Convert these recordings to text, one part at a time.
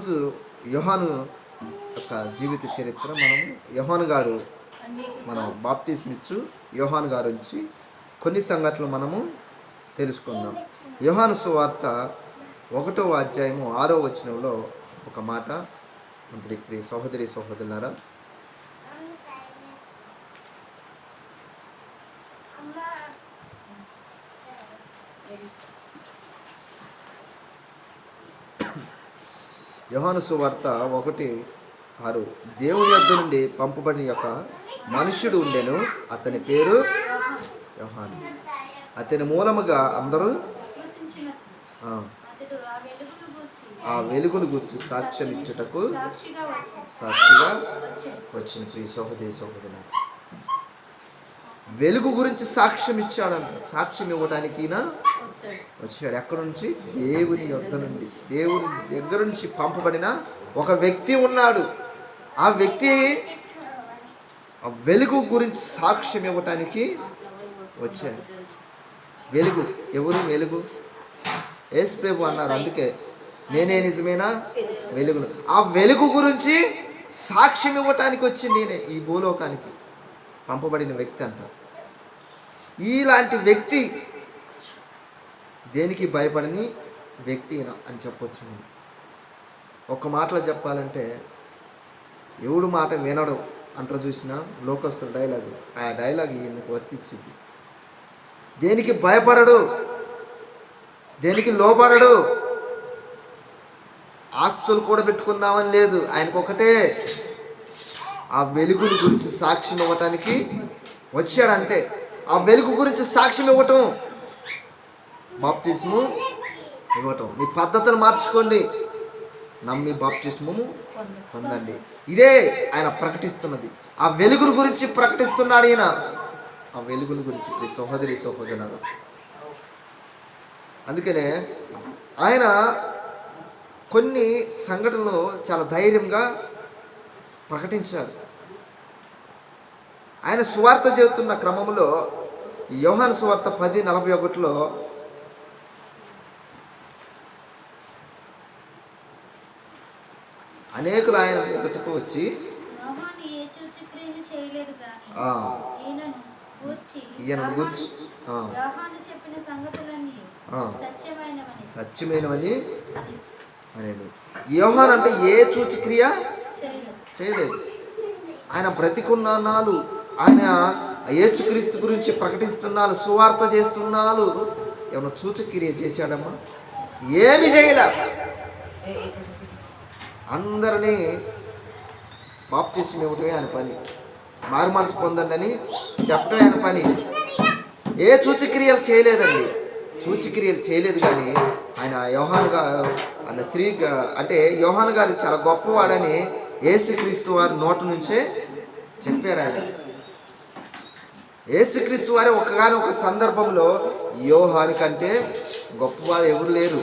ఈరోజు యోహాను యొక్క జీవిత చరిత్ర యోహాను గారు మనం బాప్టిజం ఇచ్చు యోహాను గారు నుంచి కొన్ని సంగతులు మనము తెలుసుకుందాం. యోహాను సువార్త 1వ అధ్యాయము 6వ వచనంలో ఒక మాట ఉంటుంది. ప్రియ సహోదరి సహోదరులారా, యోహాను సువార్త 1:6 దేవుని యొద్ద నుండి పంపబడిన యొక్క మనుష్యుడు ఉండెను, అతని పేరు యోహాను. అతని మూలముగా అందరూ ఆ వెలుగును గురించి సాక్ష్యం ఇచ్చుటకు సాక్షిగా వచ్చిన ప్రియ సహోదరి సహోదరులారా, వెలుగు గురించి సాక్ష్యం ఇచ్చాడంట. సాక్ష్యం ఇవ్వడానికి వచ్చాడు. ఎక్కడి నుంచి? దేవుని యొద్ద నుండి, దేవుని దగ్గర నుంచి పంపబడిన ఒక వ్యక్తి ఉన్నాడు. ఆ వ్యక్తి ఆ వెలుగు గురించి సాక్ష్యం ఇవ్వటానికి వచ్చాడు. వెలుగు ఎవరు? వెలుగు యేసు ప్రభు అన్నారు. అందుకే నేనే నిజమైన వెలుగును. ఆ వెలుగు గురించి సాక్ష్యం ఇవ్వటానికి వచ్చి నేనే ఈ భూలోకానికి పంపబడిన వ్యక్తి అంట. ఇలాంటి వ్యక్తి దేనికి భయపడని వ్యక్తి అని చెప్పొచ్చు. ఒక్క మాటలో చెప్పాలంటే ఎవడు మాట వినడు అంటారు చూసినా లోకస్తుల డైలాగు. ఆ డైలాగ్ ఈయనకు వర్తించింది. దేనికి భయపడడు, దేనికి లోపడడు, ఆస్తులు కూడా పెట్టుకుందామని లేదు. ఆయనకు ఒకటే ఆ వెలుగుని గురించి సాక్ష్యం ఇవ్వటానికి వచ్చాడు అంతే. ఆ వెలుగు గురించి సాక్ష్యం ఇవ్వటం, బాప్టిజము ఇవ్వటం. మీ పద్ధతులు మార్చుకోండి, నమ్మి బాప్టిజము పొందండి. ఇదే ఆయన ప్రకటిస్తున్నది. ఆ వెలుగుల గురించి ప్రకటిస్తున్నాడు ఈయన. ఆ వెలుగుల గురించి సహోదరి సహోదరులారా, అందుకనే ఆయన కొన్ని సంఘటనలు చాలా ధైర్యంగా ప్రకటించారు. ఆయన సువార్త చెబుతున్న క్రమంలో యోహాను సువార్త 10:41లో అనేకులు ఆయన ఎదుటకు వచ్చి ఈయన గురించి సత్యమైనవని అనేను. యోహాను అంటే ఏ సూచక్రియ చేయలేదు. ఆయన బ్రతికున్నాళ్ళు, ఆయన యేసుక్రీస్తు గురించి ప్రకటిస్తున్నాడు, సువార్త చేస్తున్నాడు. ఏమన్నా సూచక్రియ చేశాడమ్మా? ఏమి చేయలే. అందరినీ బాప్టిజం ఇవ్వటమే ఆయన పని, మారు మనసు పొందండి అని చెప్పటమే ఆయన పని. ఏ సూచక్రియలు చేయలేదండి, సూచక్రియలు చేయలేదు. కానీ ఆయన యోహాను గారు అంటే యోహాను గారు చాలా గొప్పవాడని యేసుక్రీస్తు వారి నోటి నుంచే చెప్పారు. ఆయన యేసుక్రీస్తు వారి ఒక సందర్భంలో యోహాను కంటే గొప్పవాడు ఎవరు లేరు.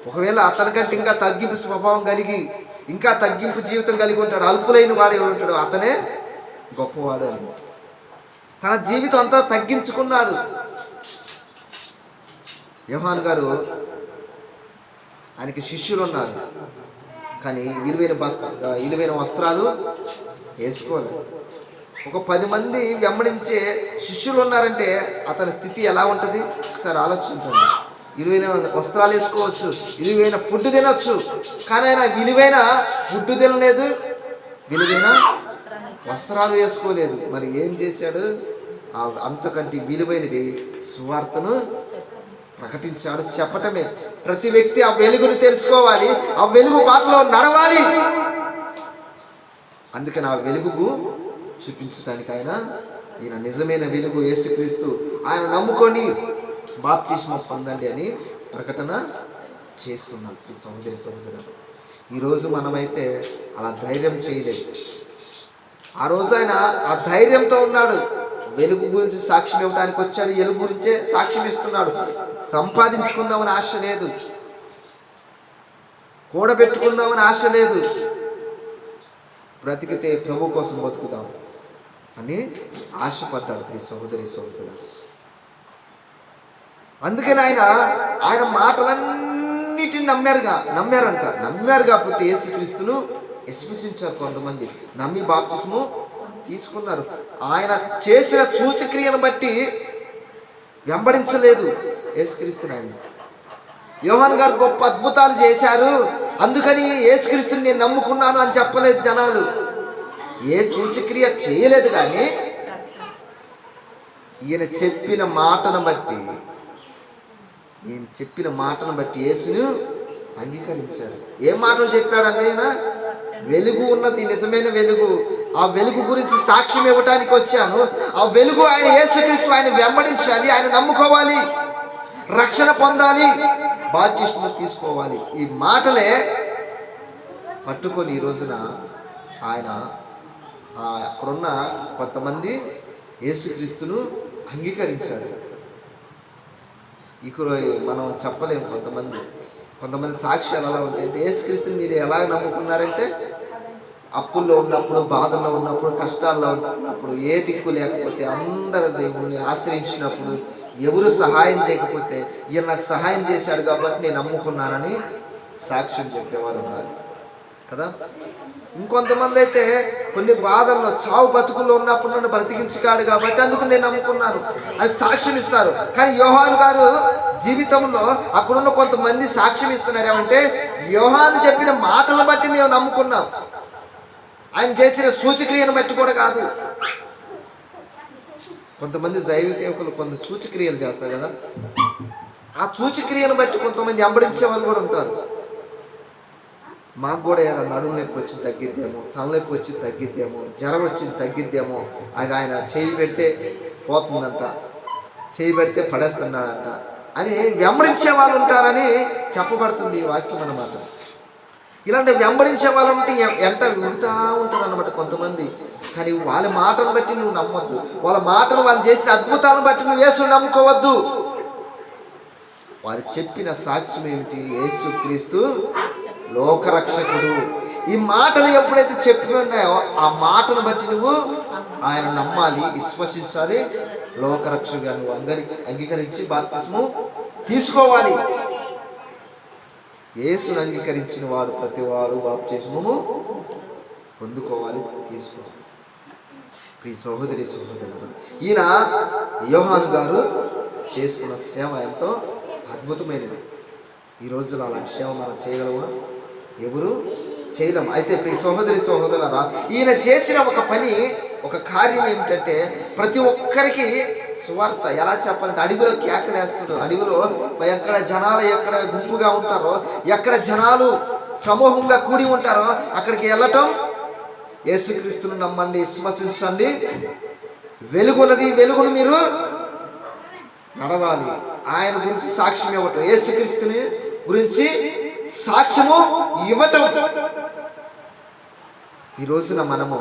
ఒకవేళ అతనికంటే ఇంకా తగ్గింపు స్వభావం కలిగి, ఇంకా తగ్గింపు జీవితం కలిగి ఉంటాడు, అల్పులైన వాడు ఎవరు ఉంటాడు, అతనే గొప్పవాడు అని తన జీవితం అంతా తగ్గించుకున్నాడు. యోహాను గారు, ఆయనకి శిష్యులు ఉన్నారు, కానీ విలువైన వస్త్రాలు వేసుకోలేదు. ఒక 10 మంది వెంబడించే శిష్యులు ఉన్నారంటే అతని స్థితి ఎలా ఉంటుంది ఒకసారి ఆలోచించండి. విలువైన వస్త్రాలు వేసుకోవచ్చు, విలువైన ఫుడ్ తినొచ్చు, కానీ ఆయన విలువైన ఫుడ్ తినలేదు, విలువైన వస్త్రాలు వేసుకోలేదు. మరి ఏం చేశాడు? అంతకంటే విలువైనది సువార్తను ప్రకటించాడు. చెప్పటమే. ప్రతి వ్యక్తి ఆ వెలుగును తెలుసుకోవాలి, ఆ వెలుగు బాటలో నడవాలి. అందుకని ఆ వెలుగుకు చూపించడానికి ఈయన నిజమైన వెలుగు యేసుక్రీస్తు, ఆయన నమ్ముకొని బాప్తిస్మం పొందండి అని ప్రకటన చేస్తున్నాం. సహోదరి సహోదరులు, ఈరోజు మనమైతే అలా ధైర్యం చేయలేదు. ఆ రోజు ఆయన ఆ ధైర్యంతో ఉన్నాడు. వెలుగు గురించి సాక్ష్యం ఇవ్వడానికి వచ్చాడు, వెలుగు గురించే సాక్ష్యం ఇస్తున్నాడు. సంపాదించుకుందామని ఆశ లేదు, కూడబెట్టుకుందామని ఆశ లేదు, బ్రతికితే ప్రభు కోసం బతుకుదాం అని ఆశపడ్డాడు. ఈ సహోదరి సహోదరులు, అందుకని ఆయన మాటలన్నీ అన్నిటిని నమ్మారు కాబట్టి యేసుక్రీస్తును విశ్వసించారు. కొంతమంది నమ్మి బాప్తిస్ము తీసుకున్నారు. ఆయన చేసిన సూచక్రియను బట్టి వెంబడించలేదు యేసుక్రీస్తుని. ఆయన యోహాను గారు గొప్ప అద్భుతాలు చేశారు, అందుకని యేసుక్రీస్తుని నేను నమ్ముకున్నాను అని చెప్పలేదు జనాలు. ఏ సూచక్రియ చేయలేదు, కానీ ఈయన చెప్పిన మాటను బట్టి యేసును అంగీకరించారు. ఏం మాటలు చెప్పాడండి ఆయన? వెలుగు ఉన్నది, నిజమైన వెలుగు. ఆ వెలుగు గురించి సాక్ష్యం ఇవ్వటానికి వచ్చాను. ఆ వెలుగు ఆయన యేసుక్రీస్తు. ఆయన వెంబడించాలి, ఆయన నమ్ముకోవాలి, రక్షణ పొందాలి, బాప్తిస్మం తీసుకోవాలి. ఈ మాటలే పట్టుకొని ఈ రోజున ఆయన అక్కడున్న కొంతమంది యేసుక్రీస్తును అంగీకరించారు. ఇక్కడ మనం చెప్పలేము. కొంతమంది సాక్ష్యాలు ఎలా ఉంటాయంటే, యేసుక్రీస్తుని మీరు ఎలా నమ్ముకున్నారంటే, అప్పుల్లో ఉన్నప్పుడు, బాధల్లో ఉన్నప్పుడు, కష్టాల్లో ఉన్నప్పుడు, ఏ దిక్కు లేకపోతే, అందరు దేవుణ్ణి ఆశ్రయించినప్పుడు, ఎవరు సహాయం చేయకపోతే ఈయన నాకు సహాయం చేశాడు కాబట్టి నేను నమ్ముకున్నానని సాక్ష్యం చెప్పేవారు ఉన్నారు కదా. ఇంకొంతమంది అయితే కొన్ని బాధల్లో, చావు బతుకుల్లో ఉన్నప్పుడు నన్ను బ్రతికించుకాడు కాబట్టి అందుకు నేను నమ్ముకున్నాను అని సాక్ష్యం ఇస్తారు. కానీ యోహాను గారు జీవితంలో అక్కడున్న కొంతమంది సాక్ష్యం ఇస్తున్నారు ఏమంటే, యోహాను చెప్పిన మాటలను బట్టి మేము నమ్ముకున్నాం, ఆయన చేసిన సూచక్రియను బట్టి కూడా కాదు. కొంతమంది దైవ సేవకులు కొంత సూచక్రియలు చేస్తారు కదా, ఆ సూచక్రియను బట్టి కొంతమంది వెంబడించే వాళ్ళు కూడా ఉంటారు. మాకు కూడా ఏదైనా నడుము నొప్పి వచ్చి తగ్గిద్దేమో, తలనొప్పి వచ్చి తగ్గిద్దేమో, జ్వరం వచ్చి తగ్గిద్దేమో, అది ఆయన చేయి పెడితే పోతుందంట, చేయి పెడితే పడేస్తున్నాడంట అని వెంబడించే వాళ్ళు ఉంటారని చెప్పబడుతుంది ఈ వాక్యం అన్నమాట. ఇలాంటి వెంబడించే వాళ్ళు ఉంటే ఎంట విడుతూ ఉంటారు అన్నమాట కొంతమంది. కానీ వాళ్ళ మాటను బట్టి నువ్వు నమ్మొద్దు, వాళ్ళ మాటలు వాళ్ళు చేసిన అద్భుతాలను బట్టి నువ్వు యేసుని నమ్ముకోవద్దు. వారు చెప్పిన సాక్ష్యం ఏమిటి? యేసుక్రీస్తు లోకరక్షకుడు. ఈ మాటలు ఎప్పుడైతే చెప్పి ఉన్నాయో ఆ మాటను బట్టి నువ్వు ఆయన నమ్మాలి, విశ్వసించాలి, లోకరక్షకుగా నువ్వు అంగీకరించి బాప్తిస్మం తీసుకోవాలి. యేసును అంగీకరించిన వారు ప్రతి వారు బాప్తిస్మము పొందుకోవాలి, తీసుకోవాలి. ఈ సహోదరి ఈయన యోహాను గారు చేస్తున్న సేవ ఎంతో అద్భుతమైనది. ఈ రోజులో అలాంటి సేవ మనం చేయగలమా? ఎవరు చేయలేము. అయితే ఈ సహోదరులారా, ఈయన చేసిన ఒక పని, ఒక కార్యం ఏమిటంటే, ప్రతి ఒక్కరికి సువార్త ఎలా చెప్పాలంటే, అడవిలో కేకలేస్తున్నాడు. అడవిలో ఎక్కడ జనాలు ఎక్కడ గుంపుగా ఉంటారో, ఎక్కడ జనాలు సమూహంగా కూడి ఉంటారో అక్కడికి వెళ్ళటం, యేసుక్రీస్తును నమ్మండి, విశ్వసించండి, వెలుగున్నది, వెలుగును మీరు నడవాలి, ఆయన గురించి సాక్ష్యం ఇవ్వటం, యేసుక్రీస్తుని గురించి సాక్ష్యము ఇవ్వటం. ఈ రోజున మనము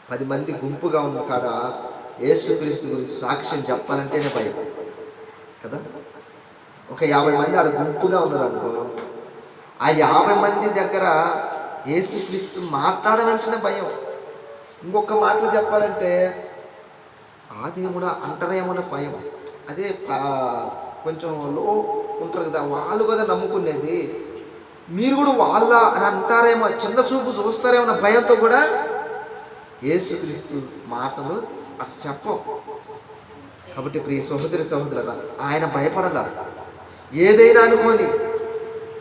10 మంది గుంపుగా ఉన్న కాడ యేసుక్రీస్తు గురించి సాక్ష్యం చెప్పాలంటేనే భయం కదా. ఒక 50 మంది ఆడ గుంపుగా ఉన్నారు అనుకో, ఆ 50 మంది దగ్గర యేసుక్రీస్తు మాట్లాడాలంటేనే భయం. ఇంకొక మాటలు చెప్పాలంటే అదేమో అంటారేమో భయం. అదే కొంచెం లో ఉంటారు కదా, వాళ్ళు కదా నమ్ముకునేది, మీరు కూడా వాళ్ళ అని అంటారేమో, చిన్న చూపు చూస్తారేమో అన్న భయంతో కూడా యేసుక్రీస్తు మాటలు అట్లా చెప్పం. కాబట్టి ప్రియ సహోదరులారా, ఆయన భయపడాల, ఏదైనా అనుకోని,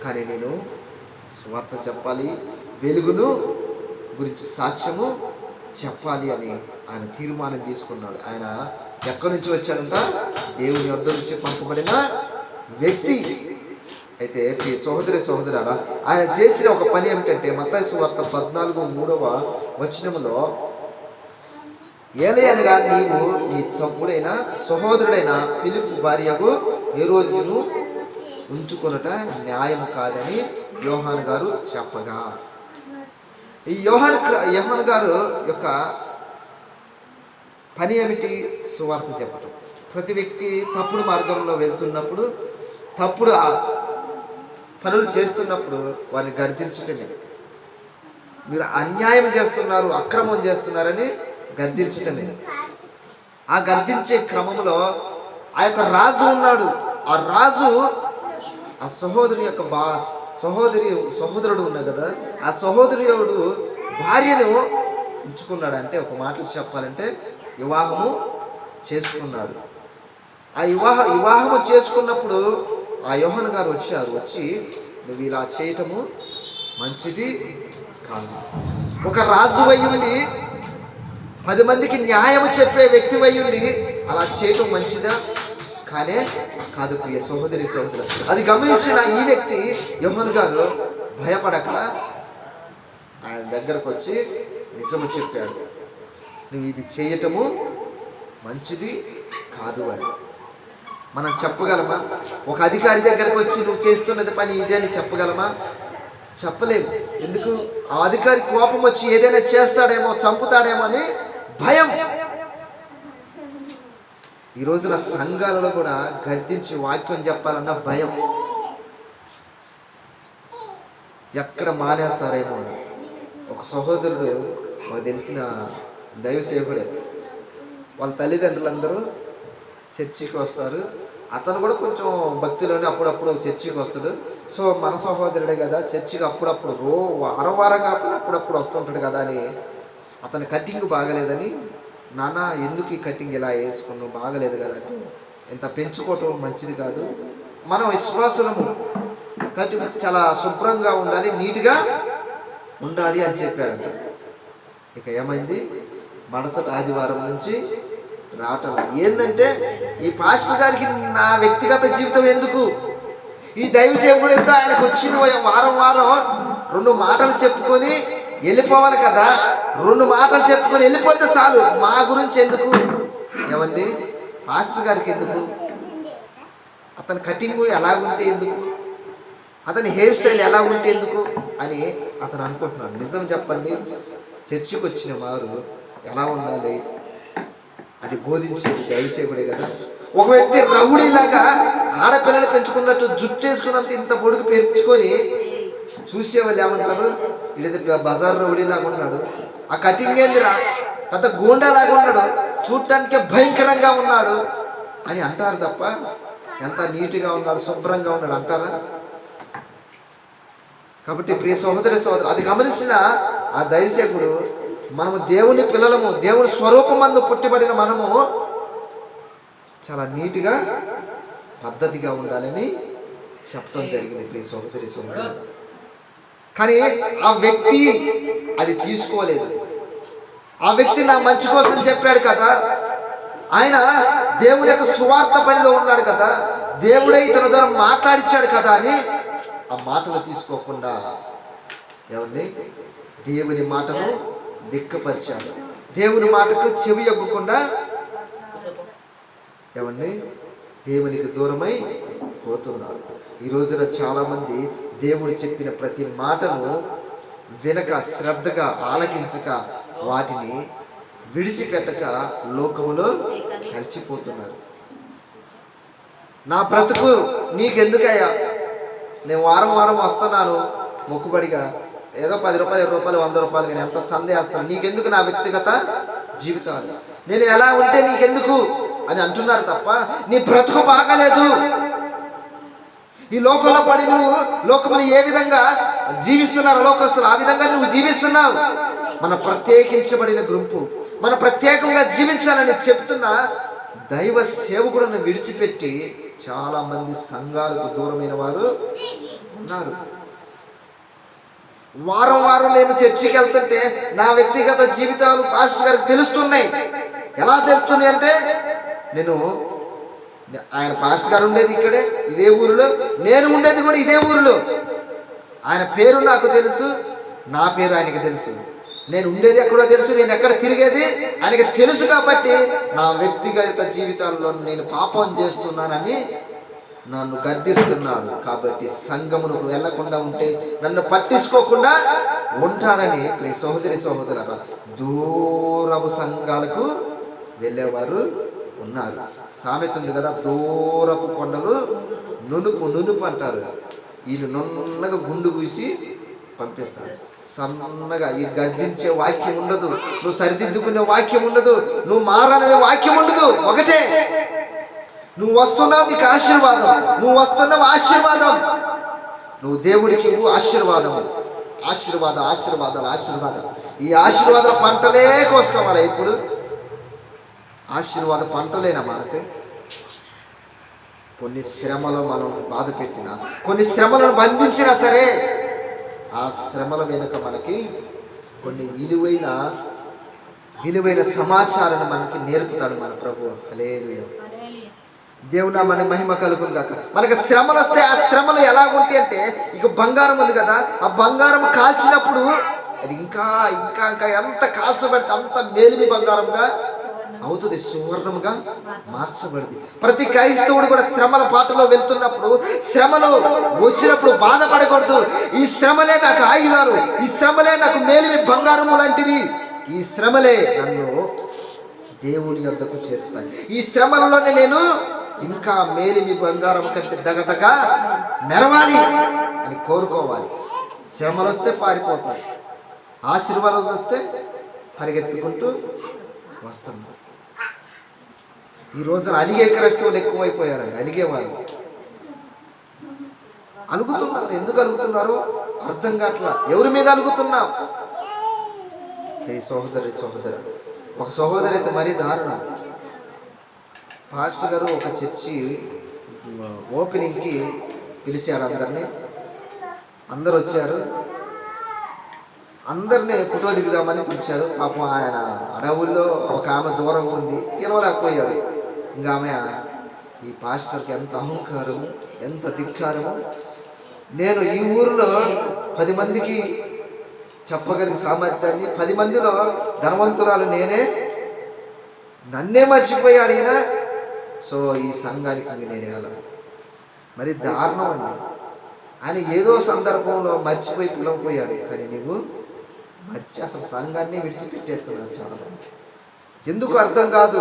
కానీ నేను స్వార్థ చెప్పాలి, వెలుగును గురించి సాక్ష్యము చెప్పాలి అని ఆయన తీర్మానం తీసుకున్నాడు. ఆయన ఎక్కడి నుంచి వచ్చాడంట? దేవుని వద్ద నుంచి పంపబడిన వ్యక్తి. అయితే ఈ సహోదరులారా, ఆయన చేసిన ఒక పని ఏమిటంటే, మత్తయి సువార్త 14:3 వచనములో, ఏలయనగా నీవు నీ తమ్ముడైన సహోదరుడైన ఫిలిప్పు భార్యకు హేరోదియను ఉంచుకొనుట న్యాయము కాదని యోహాను గారు చెప్పగా, ఈ యోహాను గారు యొక్క పని ఏమిటి? సువార్త చెప్పటం. ప్రతి వ్యక్తి తప్పుడు మార్గంలో వెళ్తున్నప్పుడు, తప్పుడు పనులు చేస్తున్నప్పుడు వారిని గర్దించటమే. మీరు అన్యాయం చేస్తున్నారు, అక్రమం చేస్తున్నారని గర్దించటమే. ఆ గర్దించే క్రమంలో ఆ యొక్క రాజు ఉన్నాడు. ఆ ఆ సహోదరుని యొక్క సహోదరుడు ఉన్నాడు కదా, ఆ సహోదరుడు భార్యను ఉంచుకున్నాడు. అంటే ఒక మాటలు చెప్పాలంటే వివాహము చేసుకున్నాడు. ఆ వివాహము చేసుకున్నప్పుడు ఆ యోహాను గారు వచ్చి నువ్వు ఇలా చేయటము మంచిది కాదు. ఒక రాజు అయ్యుండి 10 మందికి న్యాయము చెప్పే వ్యక్తి అయ్యుండి అలా చేయటం మంచిదా? కానే కాదు ప్రియ సహోదరి. అది గమనించిన ఈ వ్యక్తి యోహాను గారు భయపడక ఆయన దగ్గరకు వచ్చి నిజము చెప్పాడు, నువ్వు ఇది చేయటము మంచిది కాదు అని. మనం చెప్పగలమా? ఒక అధికారి దగ్గరకు వచ్చి నువ్వు చేస్తున్నది పని ఇదే అని చెప్పగలమా? చెప్పలేము. ఎందుకు? ఆ అధికారి కోపం వచ్చి ఏదైనా చేస్తాడేమో, చంపుతాడేమో అని భయం. ఈ రోజున సంఘాలలో కూడా గర్దించి వాక్యం చెప్పాలన్న భయం. ఎక్కడ మానేస్తారేమో అని. ఒక సహోదరుడు మాకు తెలిసిన దైవ సేవకుడే, వాళ్ళ తల్లిదండ్రులందరూ చర్చికి వస్తారు. అతను కూడా కొంచెం భక్తిలోనే అప్పుడప్పుడు చర్చికి వస్తాడు. సో మన సహోదరుడే కదా, చర్చికి అప్పుడప్పుడు వారం కాకుండా అప్పుడప్పుడు వస్తుంటాడు కదా అని. అతని కటింగ్ బాగలేదని, నాన్న ఎందుకు ఈ కటింగ్ ఇలా వేసుకున్నావు, బాగలేదు కదా అంటే, ఇంత పెంచుకోవటం మంచిది కాదు, మనం విశ్వాసులము కటింగ్ చాలా శుభ్రంగా ఉండాలి, నీట్గా ఉండాలి అని చెప్పాడంట. ఇక ఏమైంది, మరుసటి ఆదివారం నుంచి రావటం. ఏంటంటే ఈ పాస్టర్ గారికి నా వ్యక్తిగత జీవితం ఎందుకు, ఈ దైవ సేవకుడు ఎంతో ఆయనకు వచ్చిన వారం 2 మాటలు చెప్పుకొని వెళ్ళిపోవాలి కదా, 2 మాటలు చెప్పుకొని వెళ్ళిపోతే చాలు, మా గురించి ఎందుకు? ఏమండి, పాస్టర్ గారికి ఎందుకు? అతని కటింగ్ ఎలా ఉంటే ఎందుకు, అతని హెయిర్ స్టైల్ ఎలా ఉంటే ఎందుకు అని అతను అనుకుంటున్నాడు. నిజం చెప్పండి, చర్చికి వచ్చిన వారు ఎలా ఉండాలి అది బోధించేది దైవసేవుడే కదా. ఒక వ్యక్తి రౌడీలాగా ఆడపిల్లలు పెంచుకున్నట్టు జుట్టు వేసుకున్నంత ఇంత పొడుగు పెంచుకొని చూసేవాళ్ళు ఏమంటారు, ఇది బజార్ రౌడీలాగా ఉన్నాడు, ఆ కటింగ్ ఏందిరా పెద్ద గూండాలాగా ఉన్నాడు, చూడటానికే భయంకరంగా ఉన్నాడు అని అంటారు తప్ప ఎంత నీట్గా ఉన్నాడు, శుభ్రంగా ఉన్నాడు అంటారా? కాబట్టి ప్రియ సహోదరి అది గమనించిన ఆ దైవసేకుడు, మనము దేవుని పిల్లలము, దేవుని స్వరూపమందు పుట్టిబడిన మనము చాలా నీట్గా పద్ధతిగా ఉండాలని చెప్పడం జరిగింది ప్రియ సహోదరి. కానీ ఆ వ్యక్తి అది తీసుకోలేదు. ఆ వ్యక్తి నా మంచి కోసం చెప్పాడు కదా, ఆయన దేవుని యొక్క సువార్త పనిలో ఉన్నాడు కదా, దేవుడే ఇతని ద్వారా మాట్లాడిచ్చాడు కదా అని ఆ మాటలు తీసుకోకుండా ఎవరిని దేవుని మాటను దిక్కపరిచాడు. దేవుని మాటకు చెవి యొక్కకుండా ఎవరిని దేవునికి దూరమై పోతున్నారు. ఈ రోజున చాలామంది దేవుడు చెప్పిన ప్రతి మాటను వినక, శ్రద్ధగా ఆలకించక, వాటిని విడిచిపెట్టక లోకములో కలిసిపోతున్నారు. నా బ్రతుకు నీకెందుకయ్యా, నేను వారం వస్తున్నాను మొక్కుబడిగా, ఏదో 10 రూపాయలు 20 రూపాయలు 100 రూపాయలు కానీ ఎంత చందేస్తాను, నీకెందుకు నా వ్యక్తిగత జీవితాలు, నేను ఎలా ఉంటే నీకెందుకు అని అంటున్నారు తప్ప నీ బ్రతుకు బాగలేదు. ఈ లోకంలో పడి నువ్వు లోకములు ఏ విధంగా జీవిస్తున్నారు లోకస్తులు, ఆ విధంగా నువ్వు జీవిస్తున్నావు. మన ప్రత్యేకించబడిన గుంపు, మన ప్రత్యేకంగా జీవించాలని చెప్తున్న దైవ సేవకులను విడిచిపెట్టి చాలామంది సంఘాలకు దూరమైన వారు ఉన్నారు. వారం నేను చర్చికి వెళ్తుంటే నా వ్యక్తిగత జీవితాలు పాస్టర్ గారికి తెలుస్తున్నాయి. ఎలా తెలుస్తున్నాయి అంటే, ఆయన పాస్టర్ గారు ఉండేది ఇక్కడే ఇదే ఊరిలో, నేను ఉండేది కూడా ఇదే ఊరిలో. ఆయన పేరు నాకు తెలుసు, నా పేరు ఆయనకి తెలుసు, నేను ఉండేది ఎక్కడో తెలుసు, నేను ఎక్కడ తిరిగేది ఆయనకి తెలుసు. కాబట్టి నా వ్యక్తిగత జీవితాల్లో నేను పాపం చేస్తున్నానని నన్ను గద్దిస్తున్నాడు. కాబట్టి సంఘమునకు వెళ్లకుండా ఉంటే నన్ను పట్టించుకోకుండా ఉంటాడని సహోదరులారా దూరపు సంఘాలకు వెళ్ళేవారు ఉన్నారు. సామెత ఉంది కదా, దూరపు కొండలు నునుపు అంటారు. వీళ్ళు నున్నగా గుండు గూసి పంపిస్తారు. సన్నగా ఈ గర్దించే వాక్యం ఉండదు, నువ్వు సరిదిద్దుకునే వాక్యం ఉండదు, నువ్వు మారాలనే వాక్యం ఉండదు. ఒకటే నువ్వు వస్తున్నావు, నీకు ఆశీర్వాదం. నువ్వు వస్తున్నావు, ఆశీర్వాదం. నువ్వు దేవుడికి ఇవ్వు ఆశీర్వాదం. ఆశీర్వాదం, ఆశీర్వాదాలు, ఆశీర్వాదాలు. ఈ ఆశీర్వాదాల పంటలే కోసుకోవాలి. ఇప్పుడు ఆశీర్వాద పంటలేనా మనకి? కొన్ని శ్రమలు మనం బాధ పెట్టినా, కొన్ని శ్రమలను బంధించినా సరే, ఆ శ్రమల వెనుక మనకి కొన్ని విలువైన సమాచారాన్ని మనకి నేర్పుతాడు మన ప్రభు. హల్లెలూయా. దేవుడా మన మహిమ కలుగును గాక. మనకి శ్రమలు వస్తే ఆ శ్రమలు ఎలా ఉంటాయి అంటే, ఇక బంగారం ఉంది కదా, ఆ బంగారం కాల్చినప్పుడు అది ఇంకా ఇంకా ఇంకా ఎంత కాల్చబడితే అంత మేలిమి బంగారంగా అవుతుంది, సువర్ణముగా మార్చబడింది. ప్రతి క్రైస్తవుడు కూడా శ్రమల బాటలో వెళ్తున్నప్పుడు, శ్రమలు వచ్చినప్పుడు బాధపడకూడదు. ఈ శ్రమలే నాకు ఆయుధాలు, ఈ శ్రమలే నాకు మేలిమి బంగారము లాంటివి, ఈ శ్రమలే నన్ను దేవుని యొద్దకు చేరుస్తాయి. ఈ శ్రమలలోనే నేను ఇంకా మేలిమి బంగారం కంటే దగదగా మెరవాలి అని కోరుకోవాలి. శ్రమలు వస్తే పారిపోతాయి, ఆశీర్వాదాలు వస్తే పరిగెత్తుకుంటూ వస్తున్నాం. ఈ రోజున అలిగే క్రైస్తవులు ఎక్కువైపోయారండి. అలిగేవాళ్ళు అలుగుతున్నారు. ఎందుకు అలుగుతున్నారో అర్థం కావట్లా. ఎవరి మీద అలుగుతున్నాం? ఈ సహోదరి ఒక సహోదరి అయితే మరీ దారుణం. పాస్టర్ గారు ఒక చర్చి ఓపెనింగ్కి పిలిచాడు అందరినీ. అందరు వచ్చారు. అందరినీ ఫోటో దిగుదామని పిలిచారు. పాపం ఆయన అడవుల్లో ఒక ఆమె దూరంగా ఉంది, పిలవలేకపోయాడు. ఇంకా ఆమె ఈ పాస్టర్కి ఎంత అహంకారం, ఎంత ధిక్కారము. నేను ఈ ఊరిలో 10 మందికి చెప్పగలిగే సామర్థ్యాన్ని, 10 మందిలో ధనవంతురాలు నేనే, నన్నే మర్చిపోయాడు ఈయన. సో ఈ సంఘానికి నేను వెళ్ళను. మరి దారుణం అండి. ఆయన ఏదో సందర్భంలో మర్చిపోయి పిలవపోయాడు, కానీ నువ్వు అసలు సంఘాన్ని విడిచిపెట్టేస్తున్నారు చాలామంది. ఎందుకు అర్థం కాదు.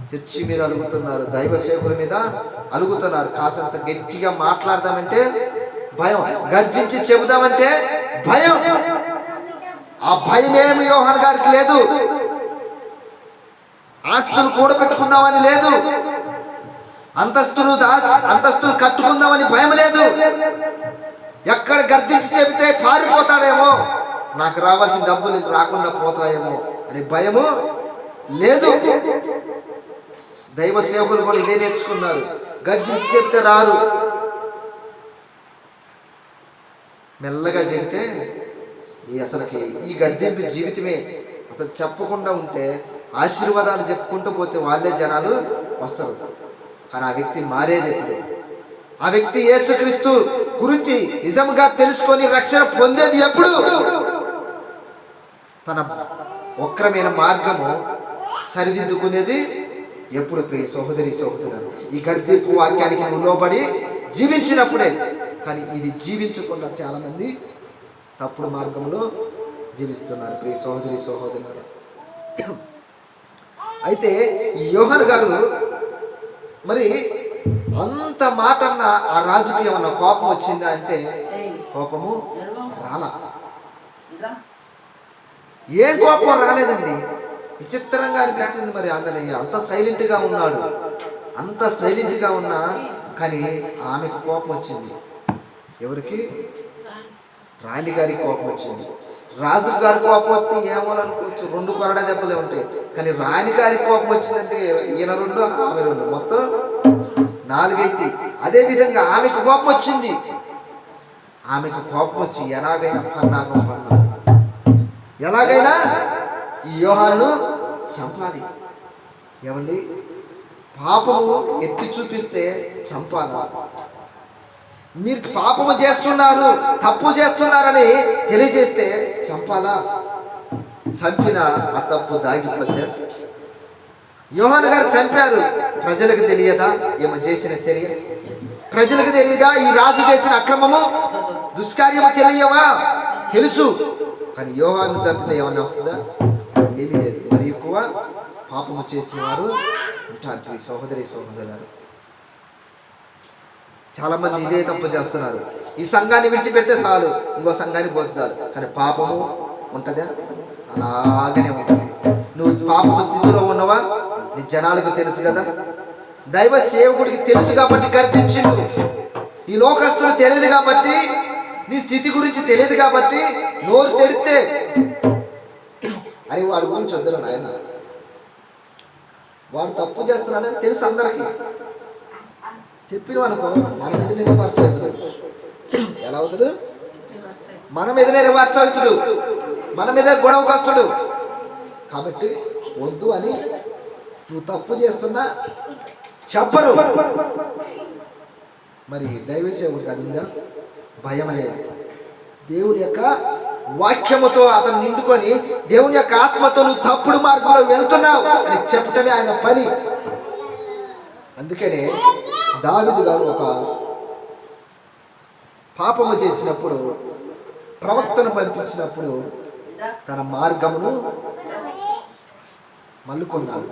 చర్చి మీద అలుగుతున్నారు, దైవ సేవకుల మీద అలుగుతున్నారు. కాసంత గట్టిగా మాట్లాడదామంటే భయం, గర్జించి చెబుదామంటే భయం. ఆ భయం ఏమి యోహాన్ గారికి లేదు. ఆస్తులు కూడబెట్టుకుందామని లేదు, అంతస్తులు కట్టుకుందామని భయం లేదు. ఎక్కడ గర్జించి చెబితే పారిపోతాడేమో, నాకు రావాల్సిన డబ్బులు రాకుండా పోతాయేమో అని భయము లేదు. దైవ సేవకులు కూడా ఇదే నేర్చుకున్నారు. గర్జించి చెప్తే రారు, మెల్లగా చెబితే అసలుకి ఈ గర్జింపు జీవితమే. అసలు చెప్పకుండా ఉంటే, ఆశీర్వాదాలు చెప్పుకుంటూ పోతే వాళ్ళే జనాలు వస్తారు. కానీ ఆ వ్యక్తి మారేది ఎప్పుడు? ఆ వ్యక్తి యేసుక్రీస్తు గురించి నిజంగా తెలుసుకొని రక్షణ పొందేది ఎప్పుడు? తన వక్రమైన మార్గము సరిదిద్దుకునేది ఎప్పుడు? ప్రియ సహోదరి సహోదరులు, ఈ గర్దింపు వాక్యానికి నువ్వు లోబడి జీవించినప్పుడే. కానీ ఇది జీవించకుండా చాలామంది తప్పుడు మార్గంలో జీవిస్తున్నారు. ప్రియ సహోదరి సహోదరులు, అయితే ఈ యోహాను గారు మరి అంత మాట అన్న ఆ రాజుకి ఏమన్నా కోపం వచ్చిందా అంటే కోపము రాలా. ఏం కోపం రాలేదండి. విచిత్రంగా అనిపించింది. మరి అందరి అంత సైలెంట్గా ఉన్నాడు, అంత సైలెంట్గా ఉన్నా కానీ ఆమెకు కోపం వచ్చింది. ఎవరికి? రాణి గారికి కోపం వచ్చింది. రాజు గారి కోపం వస్తే ఏమో అనుకోవచ్చు, 2 కొరడా దెబ్బలే ఉంటాయి. కానీ రాణి గారికి కోపం వచ్చిందంటే ఈయన 2 ఆమె 2, మొత్తం 4 అయితే. అదేవిధంగా ఆమెకు కోపం వచ్చింది. ఆమెకు కోపం వచ్చి ఎలాగైనా పన్నాగం పన్నాలి, ఎలాగైనా ఈ యోహానును చంపాలి. ఏమండి, పాపము ఎత్తి చూపిస్తే చంపాలా? మీరు పాపము చేస్తున్నారు, తప్పు చేస్తున్నారని తెలియజేస్తే చంపాలా? చంపిన ఆ తప్పు దాగిపోతే? యోహాను గారు చంపారు, ప్రజలకు తెలియదా ఏమో చేసిన చర్య? ప్రజలకు తెలియదా ఈ రాజు చేసిన అక్రమము దుష్కార్యము తెలియవా? తెలుసు. కానీ యోహాను చంపితే ఏమన్నా వస్తుందా? ఏమీ లేదు. మరి ఎక్కువ పాపము చేసిన వారు ఉంటారు. ఈ సహోదరి సహోదరులు చాలామంది ఇదే తప్పు చేస్తున్నారు. ఈ సంఘాన్ని విడిచిపెడితే చాలు, ఇంకో సంఘానికి పోతే చాలు. కానీ పాపము ఉంటుందా? అలాగనే ఉంటుంది. నువ్వు పాపపు స్థితిలో ఉన్నవా? నీ జనాలకు తెలుసు కదా. దైవ సేవకుడికి తెలుసు కాబట్టి గర్తించిండు. ఈ లోకస్తులు తెలియదు కాబట్టి, నీ స్థితి గురించి తెలియదు కాబట్టి నోరు తెరిస్తే అరే వాడి గురించి వద్దురా నాయన, వాడు తప్పు చేస్తున్నాడని తెలుసు అందరికీ. చెప్పిన అనుకో మన మీదనే రివర్స్ అవుతుడు. ఎలా అవుతుడు? మన మీదనే రివర్స్ అవుతుడు, మన మీద గొడవకు వస్తుడు. కాబట్టి వద్దు అని నువ్వు తప్పు చేస్తున్నా చెప్పరు. మరి దైవ సేవకుడికి అది ఉందా? భయం లేదు. దేవుని యొక్క వాక్యముతో అతను నిండుకొని దేవుని యొక్క ఆత్మతో నువ్వు తప్పుడు మార్గంలో వెళ్తున్నావు అని చెప్పటమే ఆయన పని. అందుకనే దావీదు గారు ఒక పాపము చేసినప్పుడు ప్రవక్తను పంపించినప్పుడు తన మార్గమును మల్లుకున్నాడు.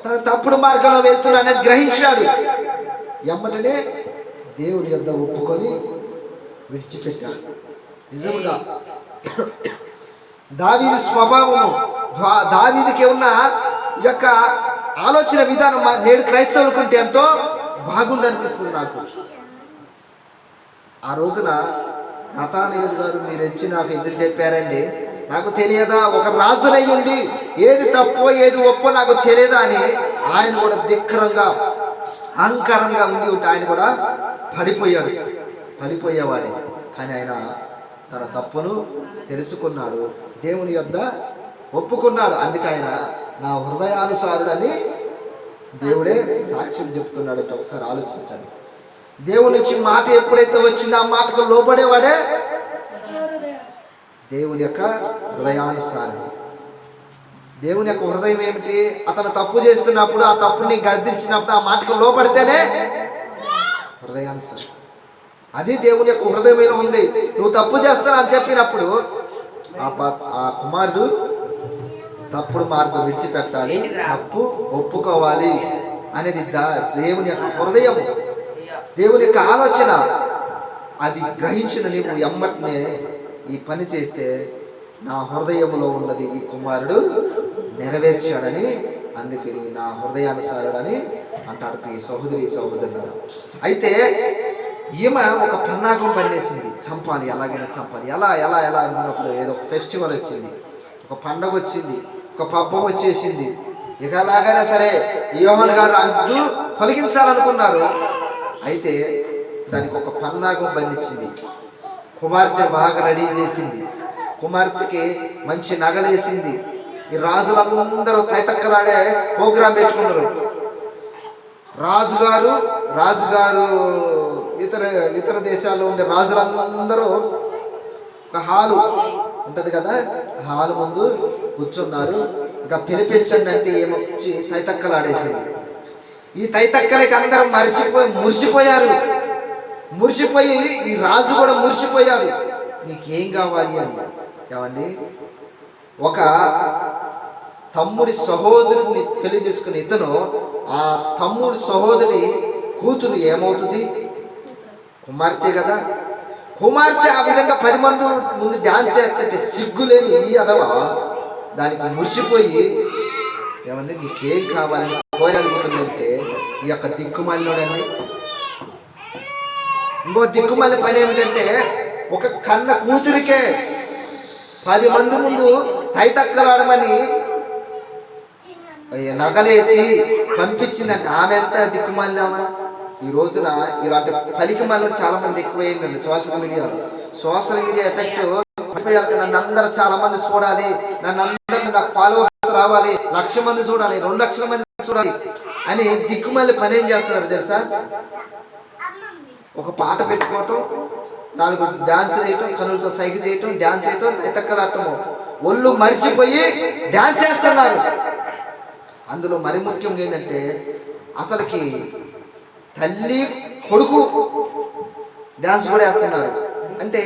తన తప్పుడు మార్గంలో వెళ్తున్నాడని గ్రహించాడు. ఎమ్మటనే దేవుని యొద్ద ఒప్పుకొని విడిచిపెట్టాడు. నిజముగా దావీదు స్వభావము, దావీదుకి ఉన్న యొక్క ఆలోచన విధానం నేడు క్రైస్తవులకుంటే ఎంతో బాగుండనిపిస్తుంది నాకు. ఆ రోజున నతానయేలు గారు మీరు వచ్చి నాకు ఎదురు చెప్పారండి, నాకు తెలియదా? ఒక రాజునయ్యుండి ఏది తప్పో ఏది ఒప్పో నాకు తెలియదా అని ఆయన కూడా ధిక్కరంగా అహంకారంగా ఉండి ఉంటే ఆయన కూడా పడిపోయేవాడే. కానీ ఆయన తన తప్పును తెలుసుకున్నాడు, దేవుని యొద్ద ఒప్పుకున్నాడు. అందుకే ఆయన నా హృదయానుసారుడని దేవుడే సాక్ష్యం చెప్తున్నాడు. ఒకసారి ఆలోచించండి. దేవుని నుంచి మాట ఎప్పుడైతే వచ్చిందో ఆ మాటకు లోబడేవాడే దేవుని యొక్క హృదయానుసారుడు. దేవుని యొక్క హృదయం ఏమిటి? అతను తప్పు చేస్తున్నప్పుడు, ఆ తప్పుని గద్దించినప్పుడు ఆ మాటకు లోపడితేనే హృదయానుసారుడు. అది దేవుని యొక్క హృదయంలో ఉంది. నువ్వు తప్పు చేస్తాను అని చెప్పినప్పుడు ఆ కుమారుడు తప్పుడు మార్గం విడిచిపెట్టాలి, తప్పు ఒప్పుకోవాలి అనేది దేవుని యొక్క హృదయం, దేవుని యొక్క ఆలోచన. అది గ్రహించిన నీవు ఎమ్మటినే ఈ పని చేస్తే నా హృదయంలో ఉన్నది ఈ కుమారుడు నెరవేర్చాడని, అందుకని నా హృదయానుసారుడని అంటాడు. ఈ సహోదరులారా, అయితే ఈమె ఒక పన్నాగం పనిచేసింది, చంపాలి, ఎలాగైనా చంపాలి. ఎలా ఎలా ఎలా అనుకున్నప్పుడు ఏదో ఒక ఫెస్టివల్ వచ్చింది, ఒక పండగ వచ్చింది, ఒక పబ్బం వచ్చేసింది. ఇక ఎలాగైనా సరే యోహాను గారు అంటూ తొలగించాలనుకున్నారు. అయితే దానికి ఒక పన్నాగం బంధించింది. కుమార్తె బాగా రెడీ చేసింది, కుమార్తెకి మంచి నగలేసింది. ఈ రాజులందరూ తైతక్కలాడే ప్రోగ్రాం పెట్టుకున్నారు. రాజుగారు ఇతర దేశాల్లో ఉండే రాజులందరూ ఒక హాలు ఉంటుంది కదా, హాలు ముందు కూర్చున్నారు. ఇంకా పిలిపించండి అంటే ఏమొచ్చి తైతక్కలాడేసింది. ఈ తైతక్కలకి అందరూ మురిసిపోయి ఈ రాజు కూడా మురిసిపోయాడు. నీకేం కావాలి అని. ఏమండి, ఒక తమ్ముడి సహోదరుని పెళ్లి చేసుకుని ఇతను ఆ తమ్ముడి సహోదరి కూతురు ఏమవుతుంది? కుమార్తె కదా. కుమార్తె ఆ విధంగా 10 మంది ముందు డాన్స్ చేస్తుంటే సిగ్గులేని ఈ అదవ దానికి మురిసిపోయి ఏమండి నీకేం కావాలని కోరలుగుతుందంటే ఈ యొక్క దిక్కుమాలినోడండి. ఇంకో దిక్కుమాలి పని ఏమిటంటే ఒక కన్న కూతురికే 10 మంది ముందు తైతక్కలాడమని నగలేసి పంపించిందంటే ఆమె ఎంత దిక్కుమాలినామా. ఈ రోజున ఇలాంటి పలికి మళ్ళీ చాలా మంది ఎక్కువైందండి సోషల్ మీడియా ఎఫెక్ట్. నన్ను అందరూ చాలా మంది చూడాలి, నాకు ఫాలోవర్స్ రావాలి, 1,00,000 మంది చూడాలి, 2 లక్షల మంది చూడాలి అని దిక్కుమల్లి పని ఏం చేస్తున్నారు తెలుసా? ఒక పాట పెట్టుకోవటం, 4 డాన్స్ వేయటం, కనులతో సైకి చేయటం, డాన్స్ చేయటం, తైతక్కలాడటము, ఒళ్ళు మరిచిపోయి డాన్స్ చేస్తున్నారు. అందులో మరి ముఖ్యంగా ఏంటంటే అసలుకి తల్లి కొడుకు డాన్స్ కూడా వేస్తున్నారు. అంటే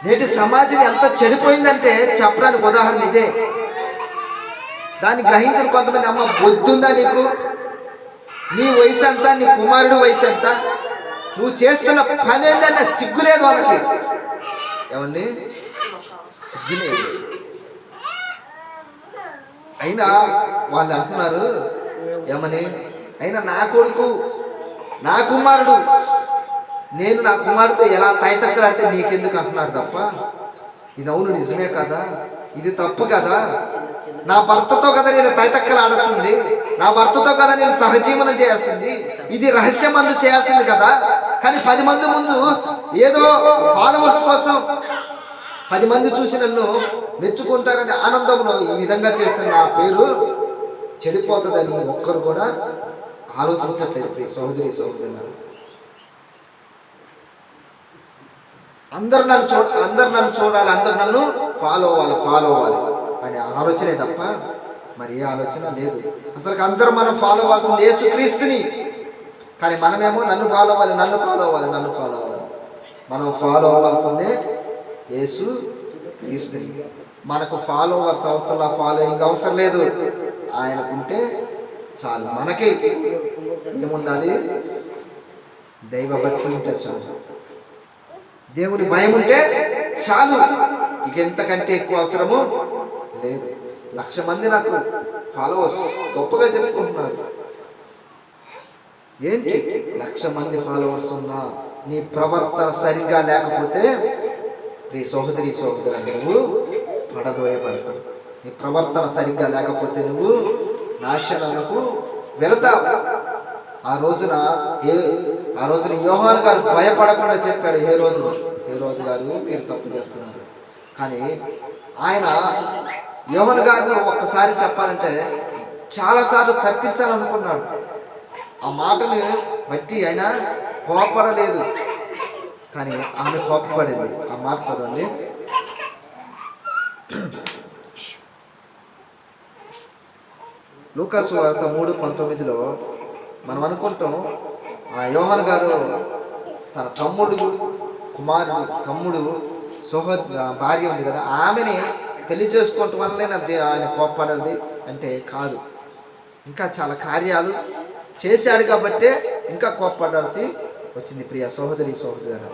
నేటి సమాజం ఎంత చెడిపోయిందంటే చెప్పడానికి ఉదాహరణ ఇదే. దాన్ని గ్రహించిన కొంతమంది, అమ్మ బొద్దుందా నీకు, నీ వయసు ఎంత, నీ కుమారుడు వయసు ఎంత, నువ్వు చేస్తున్న పని ఏంటంటే సిగ్గులేదు వాళ్ళకి. ఏమండి, సిగ్గులేదు. అయినా వాళ్ళు అంటున్నారు ఏమని, అయినా నా కొడుకు, నా కుమారుడు, నేను నా కుమారుడితో ఎలా తైతక్కలాడితే నీకెందుకు అంటున్నారు తప్ప, ఇది అవును నిజమే కదా, ఇది తప్పు కదా. నా భర్తతో కదా నేను తైతక్కలాడాల్సింది, నా భర్తతో కదా నేను సహజీవనం చేయాల్సింది, ఇది రహస్యమందు చేయాల్సింది కదా. కానీ 10 మంది ముందు ఏదో ఫాలోవర్స్ కోసం 10 మంది చూసి నన్ను మెచ్చుకుంటారని ఆనందంలో ఈ విధంగా చేస్తున్న నా పేరు చెడిపోతుందని ఒక్కరు కూడా ఆలోచించట్లేదు. సహోదరి సహోదరులారా, అందరు నన్ను చూడాలి, అందరు నన్ను ఫాలో అవ్వాలి అనే ఆలోచనే తప్ప మరి ఏ ఆలోచన లేదు. అసలు అందరూ మనం ఫాలో అవ్వాల్సింది యేసుక్రీస్తుని. కానీ మనమేమో నన్ను ఫాలో అవ్వాలి. మనం ఫాలో అవ్వాల్సిందే యేసుక్రీస్తుని. మనకు ఫాలోవర్స్ అవసరం, ఫాలోయింగ్ అవసరం లేదు. ఆయనకుంటే చాలు. మనకి ఏముండాలి? దైవభక్తి ఉంటే చాలు, దేవుని భయం ఉంటే చాలు. ఇక ఎంతకంటే ఎక్కువ అవసరము లేదు. 1,00,000 మంది నాకు ఫాలోవర్స్ గొప్పగా చెప్పుకుంటున్నారు. ఏంటి 1,00,000 మంది ఫాలోవర్స్ ఉన్నా నీ ప్రవర్తన సరిగ్గా లేకపోతే నీ సహోదరి నువ్వు పడదోయబడతావు. నీ ప్రవర్తన సరిగ్గా లేకపోతే నువ్వు నాశనముకు వెళతావు. ఆ రోజున యోహాను గారు భయపడకుండా చెప్పాడు హేరోదు గారు మీరు తప్పు చేస్తున్నారు. కానీ ఆయన యోహాను గారిని ఒక్కసారి చెప్పాలంటే చాలాసార్లు తప్పించాలనుకున్నాడు. ఆ మాటని బట్టి ఆయన కోపపడలేదు, కానీ ఆమె కోపపడింది. ఆ మాట చదవండి. లూకాసు వార్త 3:19లో మనం అనుకుంటాం యోహాను గారు తన తమ్ముడు భార్య ఉంది కదా, ఆమెని పెళ్లి చేసుకోవటం వల్లనే ఆయన కోప్పడది అంటే కాదు. ఇంకా చాలా కార్యాలు చేశాడు కాబట్టే ఇంకా కోప్పడాల్సి వచ్చింది. ప్రియ సహోదరి సహోదరు,